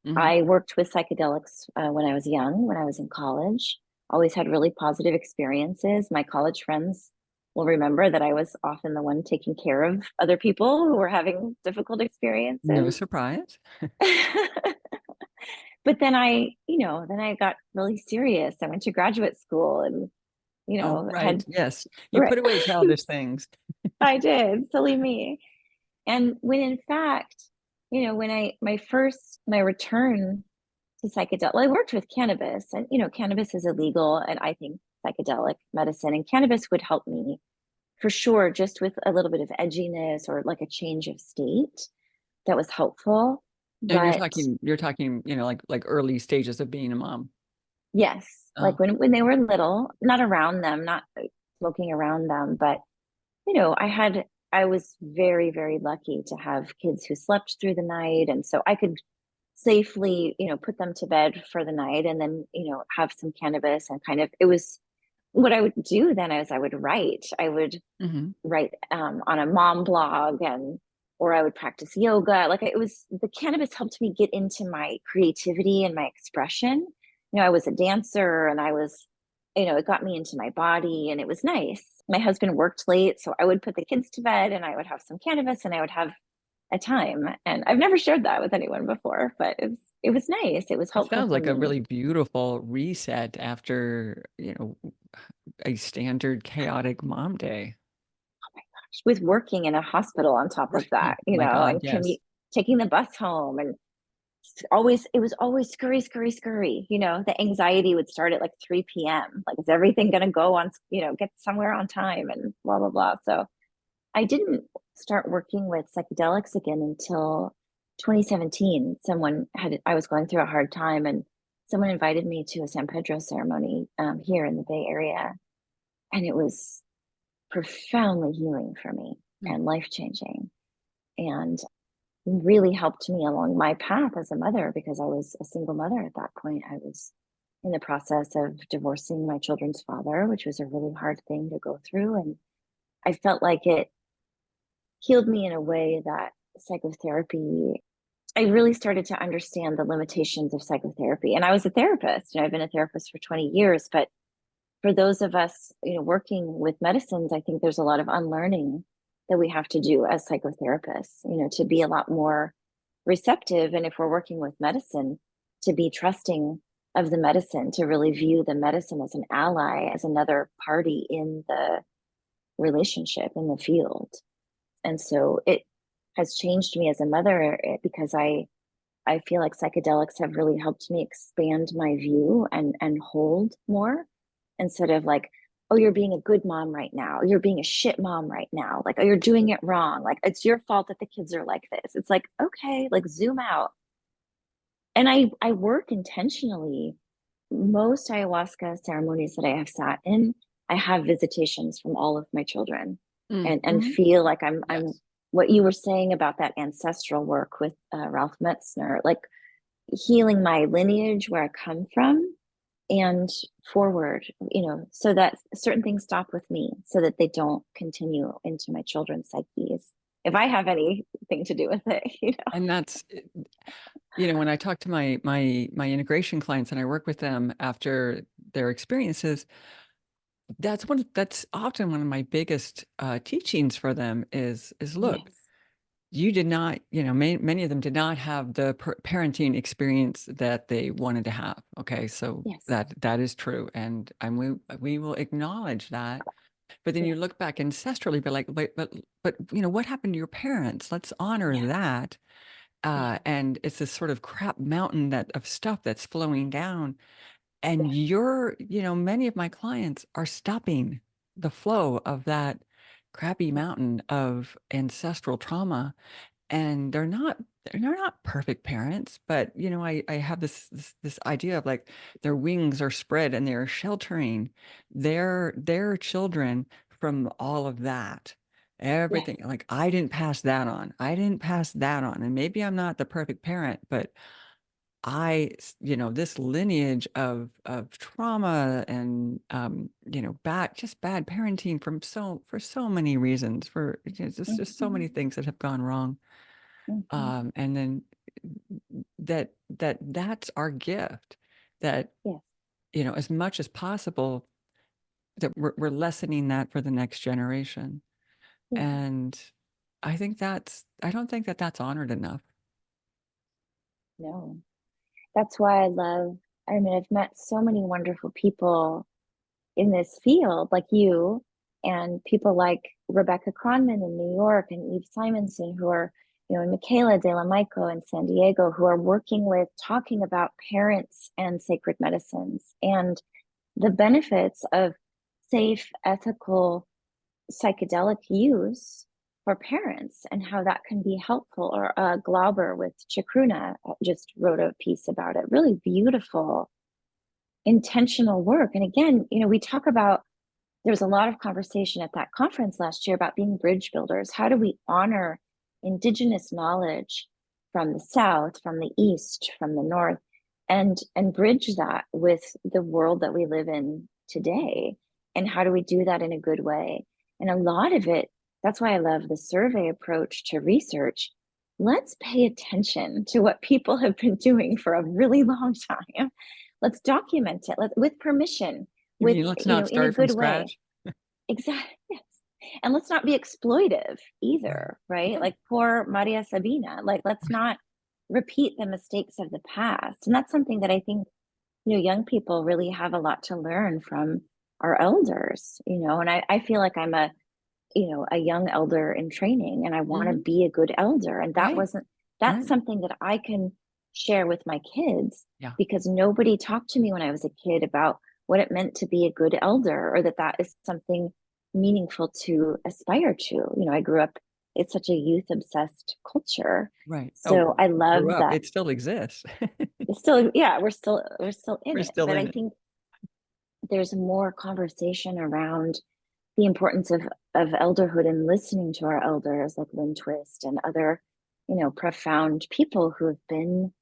Mhm. I worked with psychedelics when I was young, when I was in college. Always had really positive experiences. My college friends will remember that I was often the one taking care of other people who were having difficult No experiences. surprise. But then I got really serious. I went to graduate school and, Oh, right. had, Yes. You right. put away childish things. I did, silly me. And when in fact, when my return to psychedelic. Well, I worked with cannabis, and cannabis is illegal, and I think psychedelic medicine and cannabis would help me for sure, just with a little bit of edginess or like a change of state that was helpful. And you're But talking, you're talking, like early stages of being a mom. yes, Oh, like when they were little, not around them, not like, smoking around them, but I was very, very lucky to have kids who slept through the night, and so I could safely, put them to bed for the night and then, have some cannabis and kind of it was what I would do then is I would Hmm. write on a mom blog, and or I would practice yoga. Like, it was, the cannabis helped me get into my creativity and my expression. I was a dancer, and I was, it got me into my body, and it was nice. My husband worked late, so I would put the kids to bed and I would have some cannabis and I would have a time. And I've never shared that with anyone before, but it was nice. It was It helpful sounds for like a me. really beautiful reset after, a standard chaotic mom day. With working in a hospital on top of Right. that, Oh my God, and yes. commute, taking the bus home, and always, it was always scurry, scurry, scurry. The anxiety would start at like 3 p.m. Like, is everything going to go on, get somewhere on time, and blah, blah, blah. So I didn't start working with psychedelics again until 2017. I was going through a hard time, and someone invited me to a San Pedro ceremony here in the Bay Area. And it was profoundly healing for me Mm. and life changing, and really helped me along my path as a mother, because I was a single mother at that point. I was in the process of divorcing my children's father, which was a really hard thing to go through. And I felt like it healed me in a way that psychotherapy, I really started to understand the limitations of psychotherapy. And I was a therapist, and I've been a therapist for 20 years, but for those of us, working with medicines, I think there's a lot of unlearning that we have to do as psychotherapists, to be a lot more receptive. And if we're working with medicine, to be trusting of the medicine, to really view the medicine as an ally, as another party in the relationship, in the field. And so it has changed me as a mother, because I feel like psychedelics have really helped me expand my view and hold more, instead of like, oh, you're being a good mom right now. You're being a shit mom right now. Like, oh, you're doing it wrong. Like, it's your fault that the kids are like this. It's like, okay, like, zoom out. And I work intentionally. Most ayahuasca ceremonies that I have sat in, I have visitations from all of my children, Mm. and Hmm. feel like I'm Yes. what you were saying about that ancestral work with Ralph Metzner, like healing my lineage, where I come from, and forward, so that certain things stop with me, so that they don't continue into my children's psyches, if I have anything to do with it. And that's, when I talk to my integration clients and I work with them after their experiences, that's often one of my biggest teachings for them is look, Yes, you did not, many of them did not have the parenting experience that they wanted to have. Okay, so yes, that is true, and we will acknowledge that. But then you yes, look back ancestrally, but like, but what happened to your parents? Let's honor yes, that. yes, And it's this sort of crap mountain of stuff that's flowing down. And yes, many of my clients are stopping the flow of that crappy yes, mountain of ancestral trauma. And they're not perfect parents, but I have this idea of like their wings are spread and they're sheltering their children from all of that. yes, Everything, like, I didn't pass that on. I didn't pass that on. And maybe I'm not the perfect parent, but this lineage of trauma and bad parenting for so many reasons, for just so many mhm, things that have gone wrong. mhm, And then that's our gift, that yes, as much as possible, that we're lessening that for the next generation. yes, And I don't think that that's honored enough. no. That's why I mean, I've met so many wonderful people in this field, like you, and people like Rebecca Cronman in New York, and Eve Simonson, who are, and Michaela De La Maico in San Diego, who are working with talking about parents and sacred medicines, and the benefits of safe, ethical psychedelic use for parents, and how that can be helpful. Or Glauber with Chacruna just wrote a piece about it. Really beautiful, intentional work. And again, we talk about, there was a lot of conversation at that conference last year about being bridge builders. How do we honor indigenous knowledge from the South, from the East, from the North, and bridge that with the world that we live in today? And how do we do that in a good way? And a lot of it, that's why I love the survey approach to research. Let's pay attention to what people have been doing for a really long time. Let's document it with permission, You with, mean let's not in a start from good way. scratch? Exactly. Yes. And let's not be exploitive Right. either, right? Yeah. Like poor Maria Sabina. Like, let's not repeat the mistakes of the past. And that's something that I think, young people really have a lot to learn from our elders, and I feel like I'm a young elder in training, and I want to Hmm. be a good elder. And Right. that's Right. something that I can share with my kids, Yeah. because nobody talked to me when I was a kid about what it meant to be a good elder, or that is something meaningful to aspire to. I grew up, it's such a youth obsessed culture. Right. Oh, So I love grew up. that. It still exists. It's still, yeah, we're still in We're it. still But in I it. think there's more conversation around the importance of elderhood and listening to our elders, like Lynn Twist and other, profound people who have been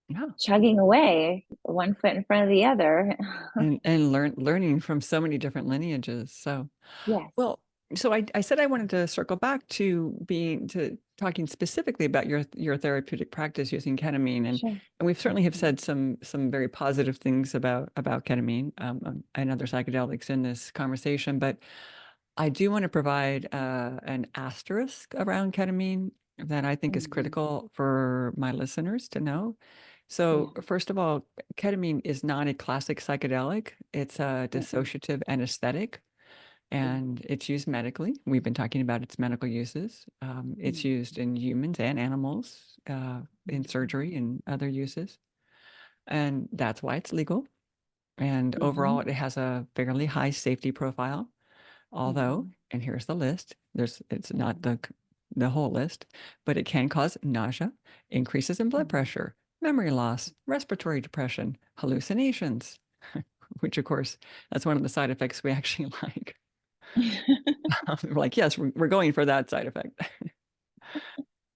Yeah. chugging away one foot in front of the other. And learning from so many different lineages. So, Yes. well, so I said I wanted to circle back to talking specifically about your therapeutic practice using ketamine, Sure. and we've certainly have Mhm. said some very positive things about ketamine and other psychedelics in this conversation, but I do want to provide an asterisk around ketamine that I think is Mhm. critical for my listeners to know. So, Yeah. first of all, ketamine is not a classic psychedelic. It's a Mm-mm. dissociative anesthetic, Yeah. and it's used medically. We've been talking about its medical uses. It's used Mhm. in humans and animals, in Mhm. surgery and other uses, and that's why it's legal. And overall, Mhm. it has a fairly high safety profile. Although, Mhm. and here's the list, it's not Mhm. the whole list, but it can cause nausea, increases in blood Mhm. pressure, memory loss, respiratory depression, hallucinations, which of course, that's one of the side effects we actually like. We're like, yes, we're going for that side effect.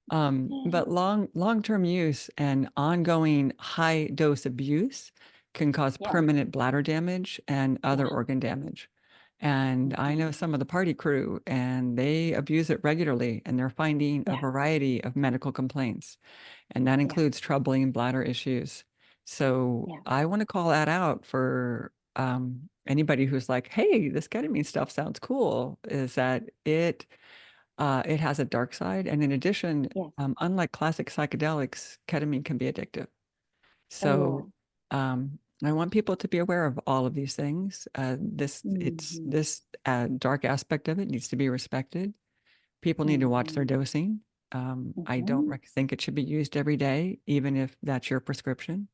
But long-term use and ongoing high dose abuse can cause Yeah. permanent bladder damage and other Yeah. organ damage. And I know Mhm. some of the party crew, and they abuse it regularly, and they're finding a Yeah. variety of medical complaints, and that Yeah. includes troubling bladder issues. So Yeah. I want to call that out for anybody who's like, "Hey, this ketamine stuff sounds cool." Is that it has a dark side, and in addition, Yes. unlike classic psychedelics, ketamine can be addictive. Oh So, yeah. I want people to be aware of all of these things. Mhm. This dark aspect of it needs to be respected. People need to watch their Mhm. dosing. I don't Mhm. think it should be used every day, even if that's your prescription.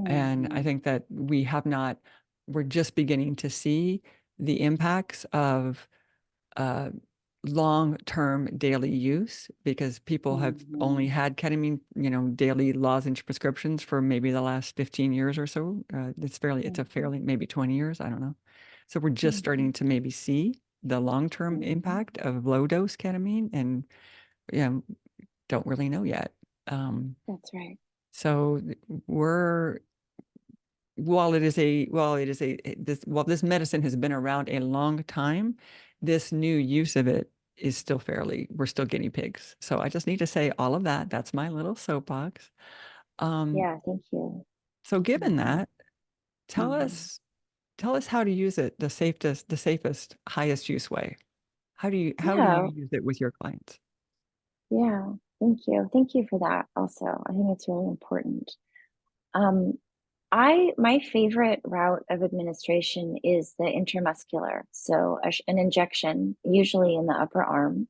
And I Mhm. think that we're just beginning to see the impacts of uh, long-term daily use because people have only Mhm. had ketamine, daily lozenge prescriptions for maybe the last 15 years or so. It's a Mhm. fairly, maybe 20 years, I don't know. So we're just Mhm. starting to maybe see the long-term Mhm. impact of low-dose ketamine and, yeah, don't really know yet. Um, That's right. so we're while it is a this while this medicine has been around a long time, this new use of it is still we're still guinea pigs. So I just need to say all of that. That's my little soapbox. Um, Yeah, thank you. so given Mhm. that, tell Mhm. us tell us how to use it the safest, highest use way. How do you Yeah, use it with your clients? yeah. Thank you. Thank you for that also. I think it's really important. Um, my favorite route of administration is the intramuscular. So an injection, usually in the upper arm.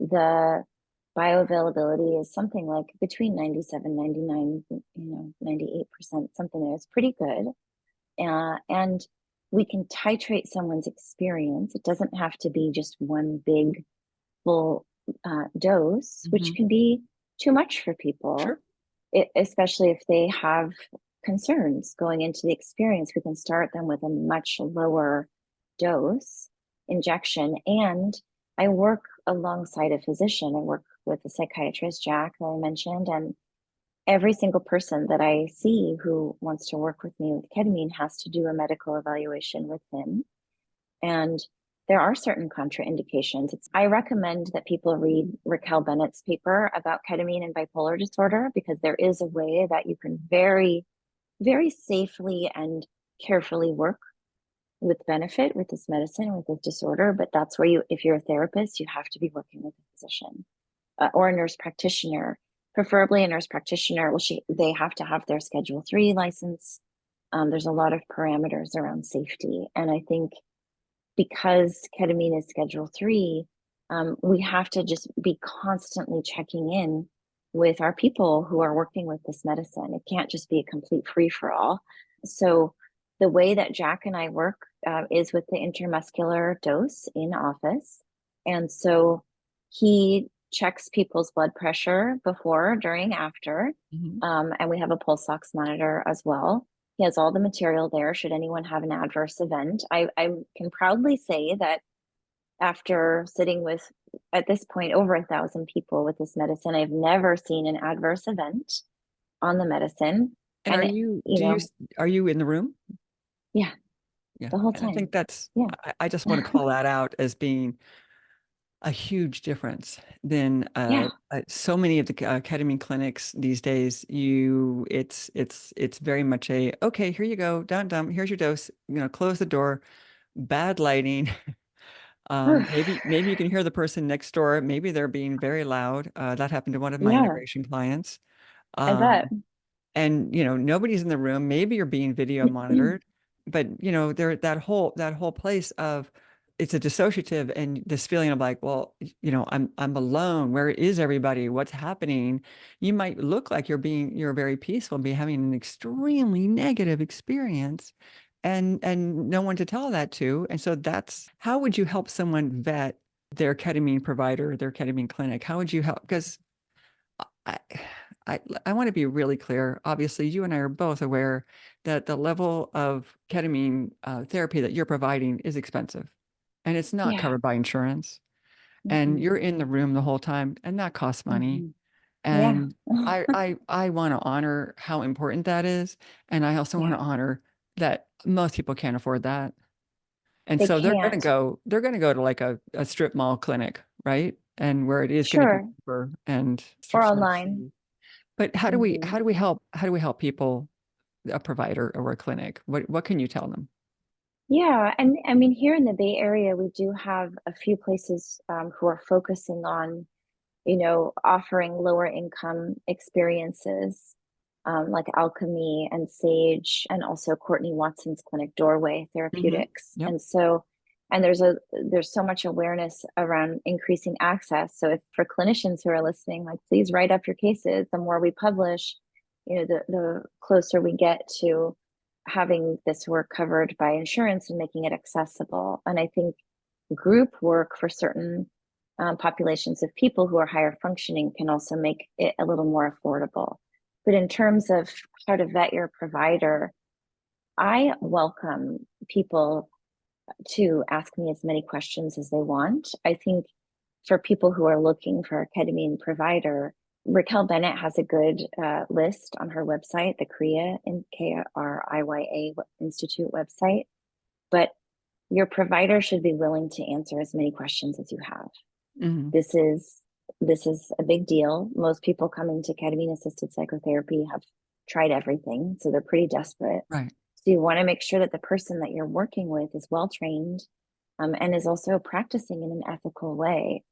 The bioavailability is something like between 97, 99, 98%, something there. It's pretty good. And we can titrate someone's experience. It doesn't have to be just one big full dose, which Hmm. can be too much for people, Sure. especially if they have concerns going into the experience. We can start them with a much lower dose injection. And I work alongside a physician. I work with a psychiatrist, Jack, that I mentioned, and every single person that I see who wants to work with me with ketamine has to do a medical evaluation with him. And there are certain contraindications. I recommend that people read Raquel Bennett's paper about ketamine and bipolar disorder, because there is a way that you can very, very safely and carefully work with benefit with this medicine, with this disorder. But that's where if you're a therapist, you have to be working with a physician or a nurse practitioner, preferably a nurse practitioner. Well, they have to have their Schedule 3 license. There's a lot of parameters around safety. And I think because ketamine is Schedule 3, we have to just be constantly checking in with our people who are working with this medicine. It can't just be a complete free for all. So the way that Jack and I work is with the intramuscular dose in office. And so he checks people's blood pressure before, during, after. And we have a pulse ox monitor as well. He has all the material there should anyone have an adverse event. I can proudly say that after sitting with, at this point, over 1,000 people with this medicine, I've never seen an adverse event on the medicine. And are you in the room? Yeah, Yeah. the whole And I time. think that's, Yeah. I just want to call that out as being a huge difference than Yeah. so many of the ketamine clinics these days. It's very much a, okay, here you go, dum, here's your dose, close the door, bad lighting. Maybe you can hear the person next door. Maybe they're being very loud. That happened to one of my Yeah, integration clients. I bet. And nobody's in the room. Maybe you're being video monitored, but there that whole place of, it's a dissociative, and this feeling of like, well, I'm alone. Where is everybody? What's happening? You might look like you're very peaceful, be having an extremely negative experience, and no one to tell that to. And so that's, how would you help someone vet their ketamine provider, their ketamine clinic? How would you help? Because I, I want to be really clear. Obviously, you and I are both aware that the level of ketamine therapy that you're providing is expensive, and it's not Yeah. covered by insurance. And Hmm. you're in the room the whole time, and that costs money. Hmm. Yeah. And I want to honor how important that is, and I also want Yeah. to honor that most people can't afford that. And They so can't. they're going to go to like a strip mall clinic, right? And where it is going to be Sure. cheaper and Or sort of online. see. But Hmm. how do we help people, a provider or a clinic? What can you tell them? Yeah, and I mean, here in the Bay Area, we do have a few places who are focusing on, offering lower income experiences, like Alchemy and Sage, and also Courtney Watson's clinic, Doorway Therapeutics. Yep. And so, and there's so much awareness around increasing access. So if for clinicians who are listening, like, please write up your cases. The more we publish, the closer we get to having this work covered by insurance and making it accessible. And I think group work for certain populations of people who are higher functioning can also make it a little more affordable. But in terms of how to vet your provider, I welcome people to ask me as many questions as they want. I think for people who are looking for a ketamine provider, Raquel Bennett has a good list on her website, the KRIA, KRIYA Institute website. But your provider should be willing to answer as many questions as you have. Hmm. This is a big deal. Most people coming to ketamine assisted psychotherapy have tried everything, so they're pretty desperate. Right. So you want to make sure that the person that you're working with is well trained, and is also practicing in an ethical way.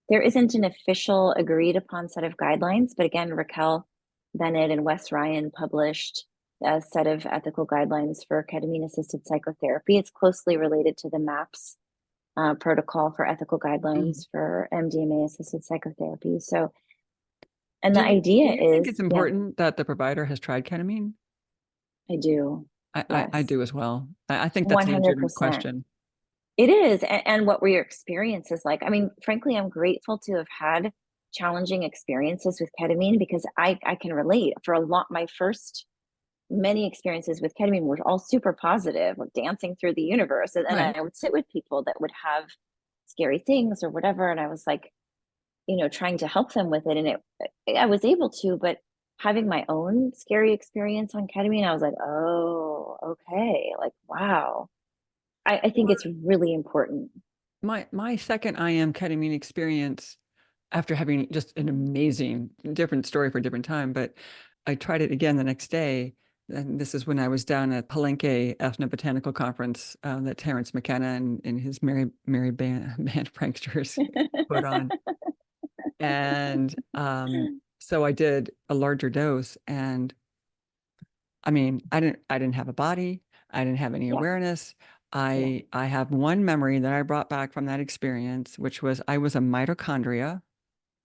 There isn't an official agreed upon set of guidelines, but again, Raquel Bennett and Wes Ryan published a set of ethical guidelines for ketamine assisted psychotherapy. It's closely related to the MAPS protocol for ethical Mhm. guidelines for MDMA assisted psychotherapy. So, and Do the you do idea you think is, it's yeah, important that the provider has tried ketamine? I do. I Yes, do as well. I think that's a legitimate 100%. question. It is. And what were your experiences like? I mean, frankly, I'm grateful to have had challenging experiences with ketamine, because I can relate. For a lot, my first many experiences with ketamine were all super positive, like dancing through the universe. And Right. I would sit with people that would have scary things or whatever. And I was like, trying to help them with it. And I was able to, but having my own scary experience on ketamine, I was like, oh, okay, like, wow. I think it's really important. My second IM ketamine experience, after having just an amazing, different story for a different time, but I tried it again the next day. And this is when I was down at Palenque Ethnobotanical Conference that Terrence McKenna and his Merry band of pranksters put on. And so I did a larger dose, and I mean, I didn't have a body. I didn't have any Yeah, awareness. yeah. I have one memory that I brought back from that experience, which was I was a mitochondria.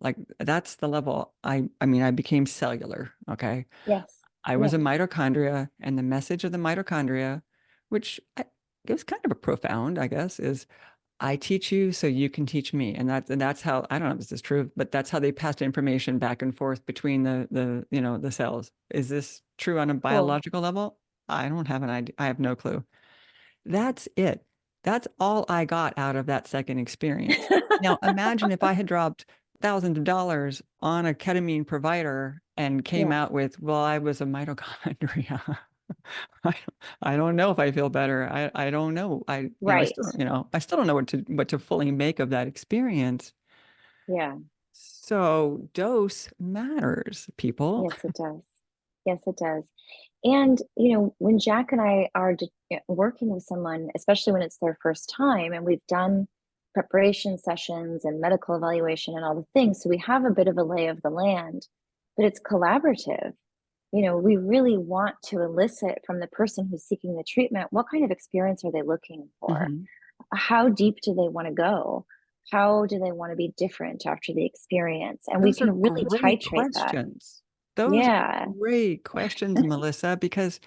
Like that's the level I mean, I became cellular. Okay. Yes. I was Yes. a mitochondria, and the message of the mitochondria, which it was kind of a profound, I guess, is I teach you so you can teach me. And that's how, I don't know if this is true, but that's how they passed information back and forth between the cells. Is this true on a Cool. biological level? I don't have an idea. I have no clue. That's it. That's all I got out of that second experience. Now imagine if I had dropped thousands of dollars on a ketamine provider and came Yes. out with, well, I was a mitochondria. I, I don't know if I feel better. I don't know. Right. I still don't know what to fully make of that experience. Yeah. So dose matters, people. Yes, it does. Yes, it does. And, when Jack and I are working with someone, especially when it's their first time, and we've done preparation sessions and medical evaluation and all the things, so we have a bit of a lay of the land, but it's collaborative. We really want to elicit from the person who's seeking the treatment, what kind of experience are they looking for? Mhm. How deep do they want to go? How do they want to be different after the experience? And we Those are can really great titrate that. questions. Those are Yeah. great questions, Melissa, because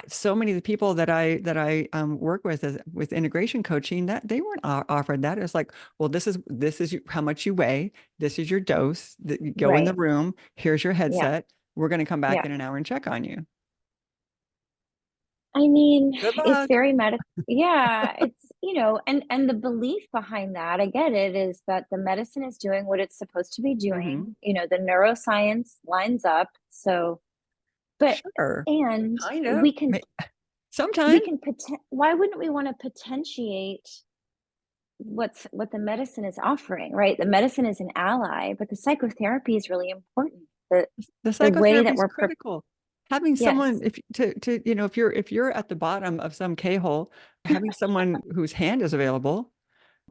so many of the people that I work with with integration coaching, that they weren't offered that. It's like, well, this is how much you weigh. This is your dose. You go in the Right. room. Here's your Yeah. headset. We're going to come back Yeah. in an hour and check on you. I mean, Good it's luck. very medical. Yeah, and the belief behind that, I get it, is that the medicine is doing what it's supposed to be doing. Hmm. The neuroscience lines up. So, but Sure. and Kind of. we can we Sometimes. can why wouldn't we want to potentiate what the medicine is offering, right? The medicine is an ally, but the psychotherapy is really important. The The way psychotherapy that is we're critical. Having someone, yes, if to if you're at the bottom of some K-hole, having someone whose hand is available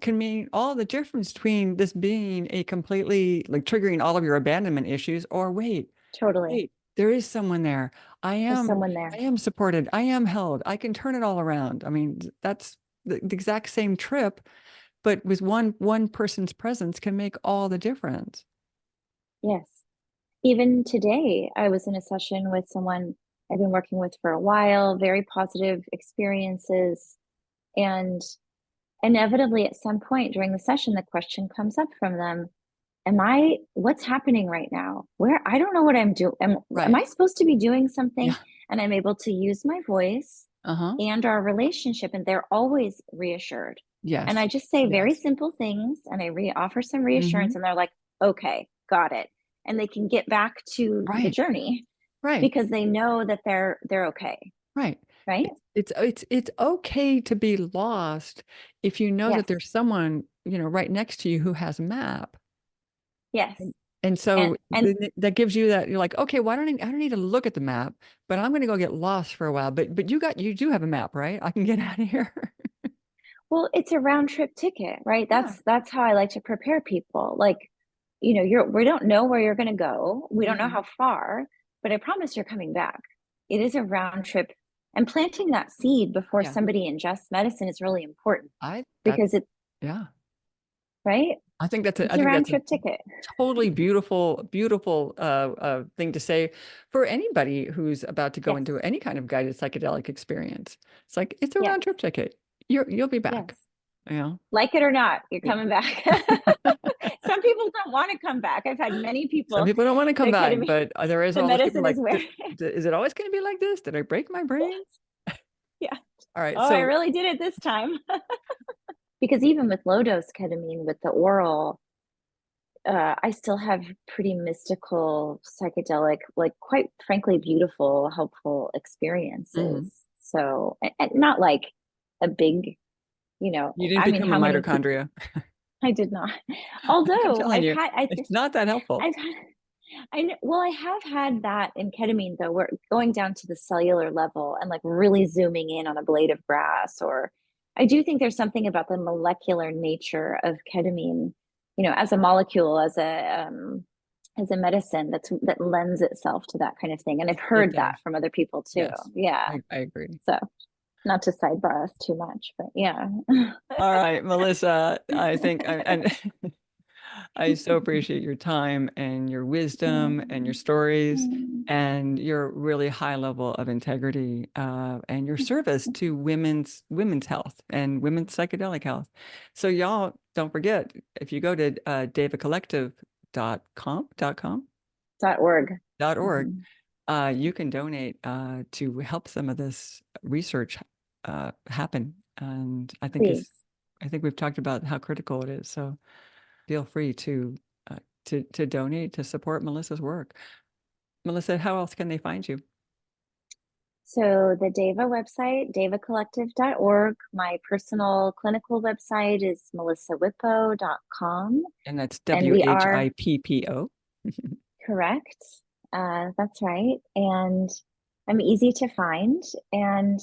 can mean all the difference between this being a completely like triggering all of your abandonment issues, or totally. wait, there is someone there. I There's am, someone I there. am supported. I am held. I can turn it all around. I mean, that's the exact same trip, but with one person's presence can make all the difference. Yes. Even today, I was in a session with someone I've been working with for a while, very positive experiences. And inevitably, at some point during the session, the question comes up from them. What's happening right now? I don't know what I'm doing. Am Right. I supposed to be doing something? Yeah. And I'm able to use my voice Uh-huh. and our relationship, and they're always reassured. And I Yes. just say very Yes. simple things and I offer some reassurance, Hmm. and they're like, okay, got it. And they can get back to the Right. journey Right. because they know that they're okay, Right. right? It's okay to be lost if you know that Yes. there's someone, right next to you who has a map. Yes. And And so and that gives you that you're like, okay, why don't I don't need to look at the map, but I'm going to go get lost for a while. But you do have a map, right? I can get out of here. well, it's a round trip ticket, right? Yeah. That's how I like to prepare people. Like, we don't know where you're going to go. We don't know Mhm. how far, but I promise you're coming back. It is a round trip, and planting that seed before Yeah. somebody ingests medicine is really important I that because yeah. right? I It's a think round that's a trip ticket. totally beautiful thing to say for anybody who's about to go Yes. into any kind of guided psychedelic experience. It's like it's a Yes. round trip ticket. You'll be back. Yes. You know. Like it or not, you're Yeah. coming back. Some people don't want to come back. I've had many Some people people don't want to come that back, ketamine, but there is the all those people medicine is like, where Is it always going to be like this? Did I break my brain?" yes. Yeah. All right, Oh, I so really did it this time. Because even with low dose ketamine, with the oral, I still have pretty mystical, psychedelic, like quite frankly, beautiful, helpful experiences. mhm. So, and not like a big, You didn't I mean, become a how many people? mitochondria. I did not. I'm Although telling I've you, had, it's not that helpful. I've had, well, I have had that in ketamine though, where going down to the cellular level and like really zooming in on a blade of grass, or I do think there's something about the molecular nature of ketamine, as a molecule, as a medicine that lends itself to that kind of thing. And I've It heard that does. from other people too. Yes, Yeah. I agree. So not to sidebar us too much, but yeah. All right, Melissa, I think and I so appreciate your time and your wisdom and your stories and your really high level of integrity and your service to women's health and women's psychedelic health. So y'all don't forget, if you go to davidcollective.com, .org. .org, Mhm. you can donate to help some of this research happen. And Please. I think we've talked about how critical it is. So feel free to donate to support Melissa's work. Melissa, how else can they find you? So the DEVA website, devacollective.org. My personal clinical website is melissawhippo.com. And that's And we are WHIPPO. correct. That's right. And I'm easy to find. And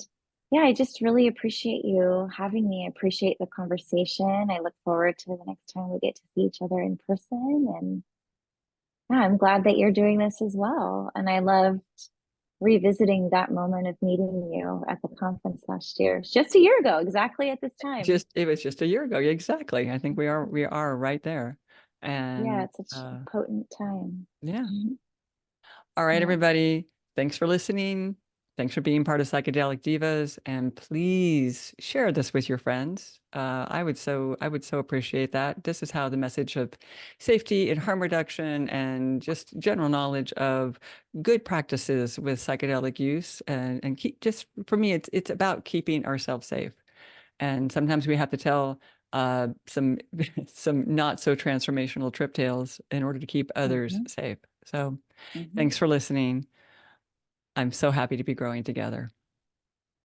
yeah, I just really appreciate you having me. I appreciate the conversation. I look forward to the next time we get to see each other in person. And yeah, I'm glad that you're doing this as well. And I loved revisiting that moment of meeting you at the conference last year, just a year ago, exactly at this time. It was just a year ago. Exactly. I think we are right there. Yeah, And it's such a potent time. yeah. All right, Yeah. everybody. Thanks for listening. Thanks for being part of Psychedelic Divas, and please share this with your friends. I would so appreciate that. This is how the message of safety and harm reduction and just general knowledge of good practices with psychedelic use and keep just for me, it's about keeping ourselves safe. And sometimes we have to tell some some not so transformational trip tales in order to keep others Mhm. safe. So Mhm. thanks for listening. I'm so happy to be growing together.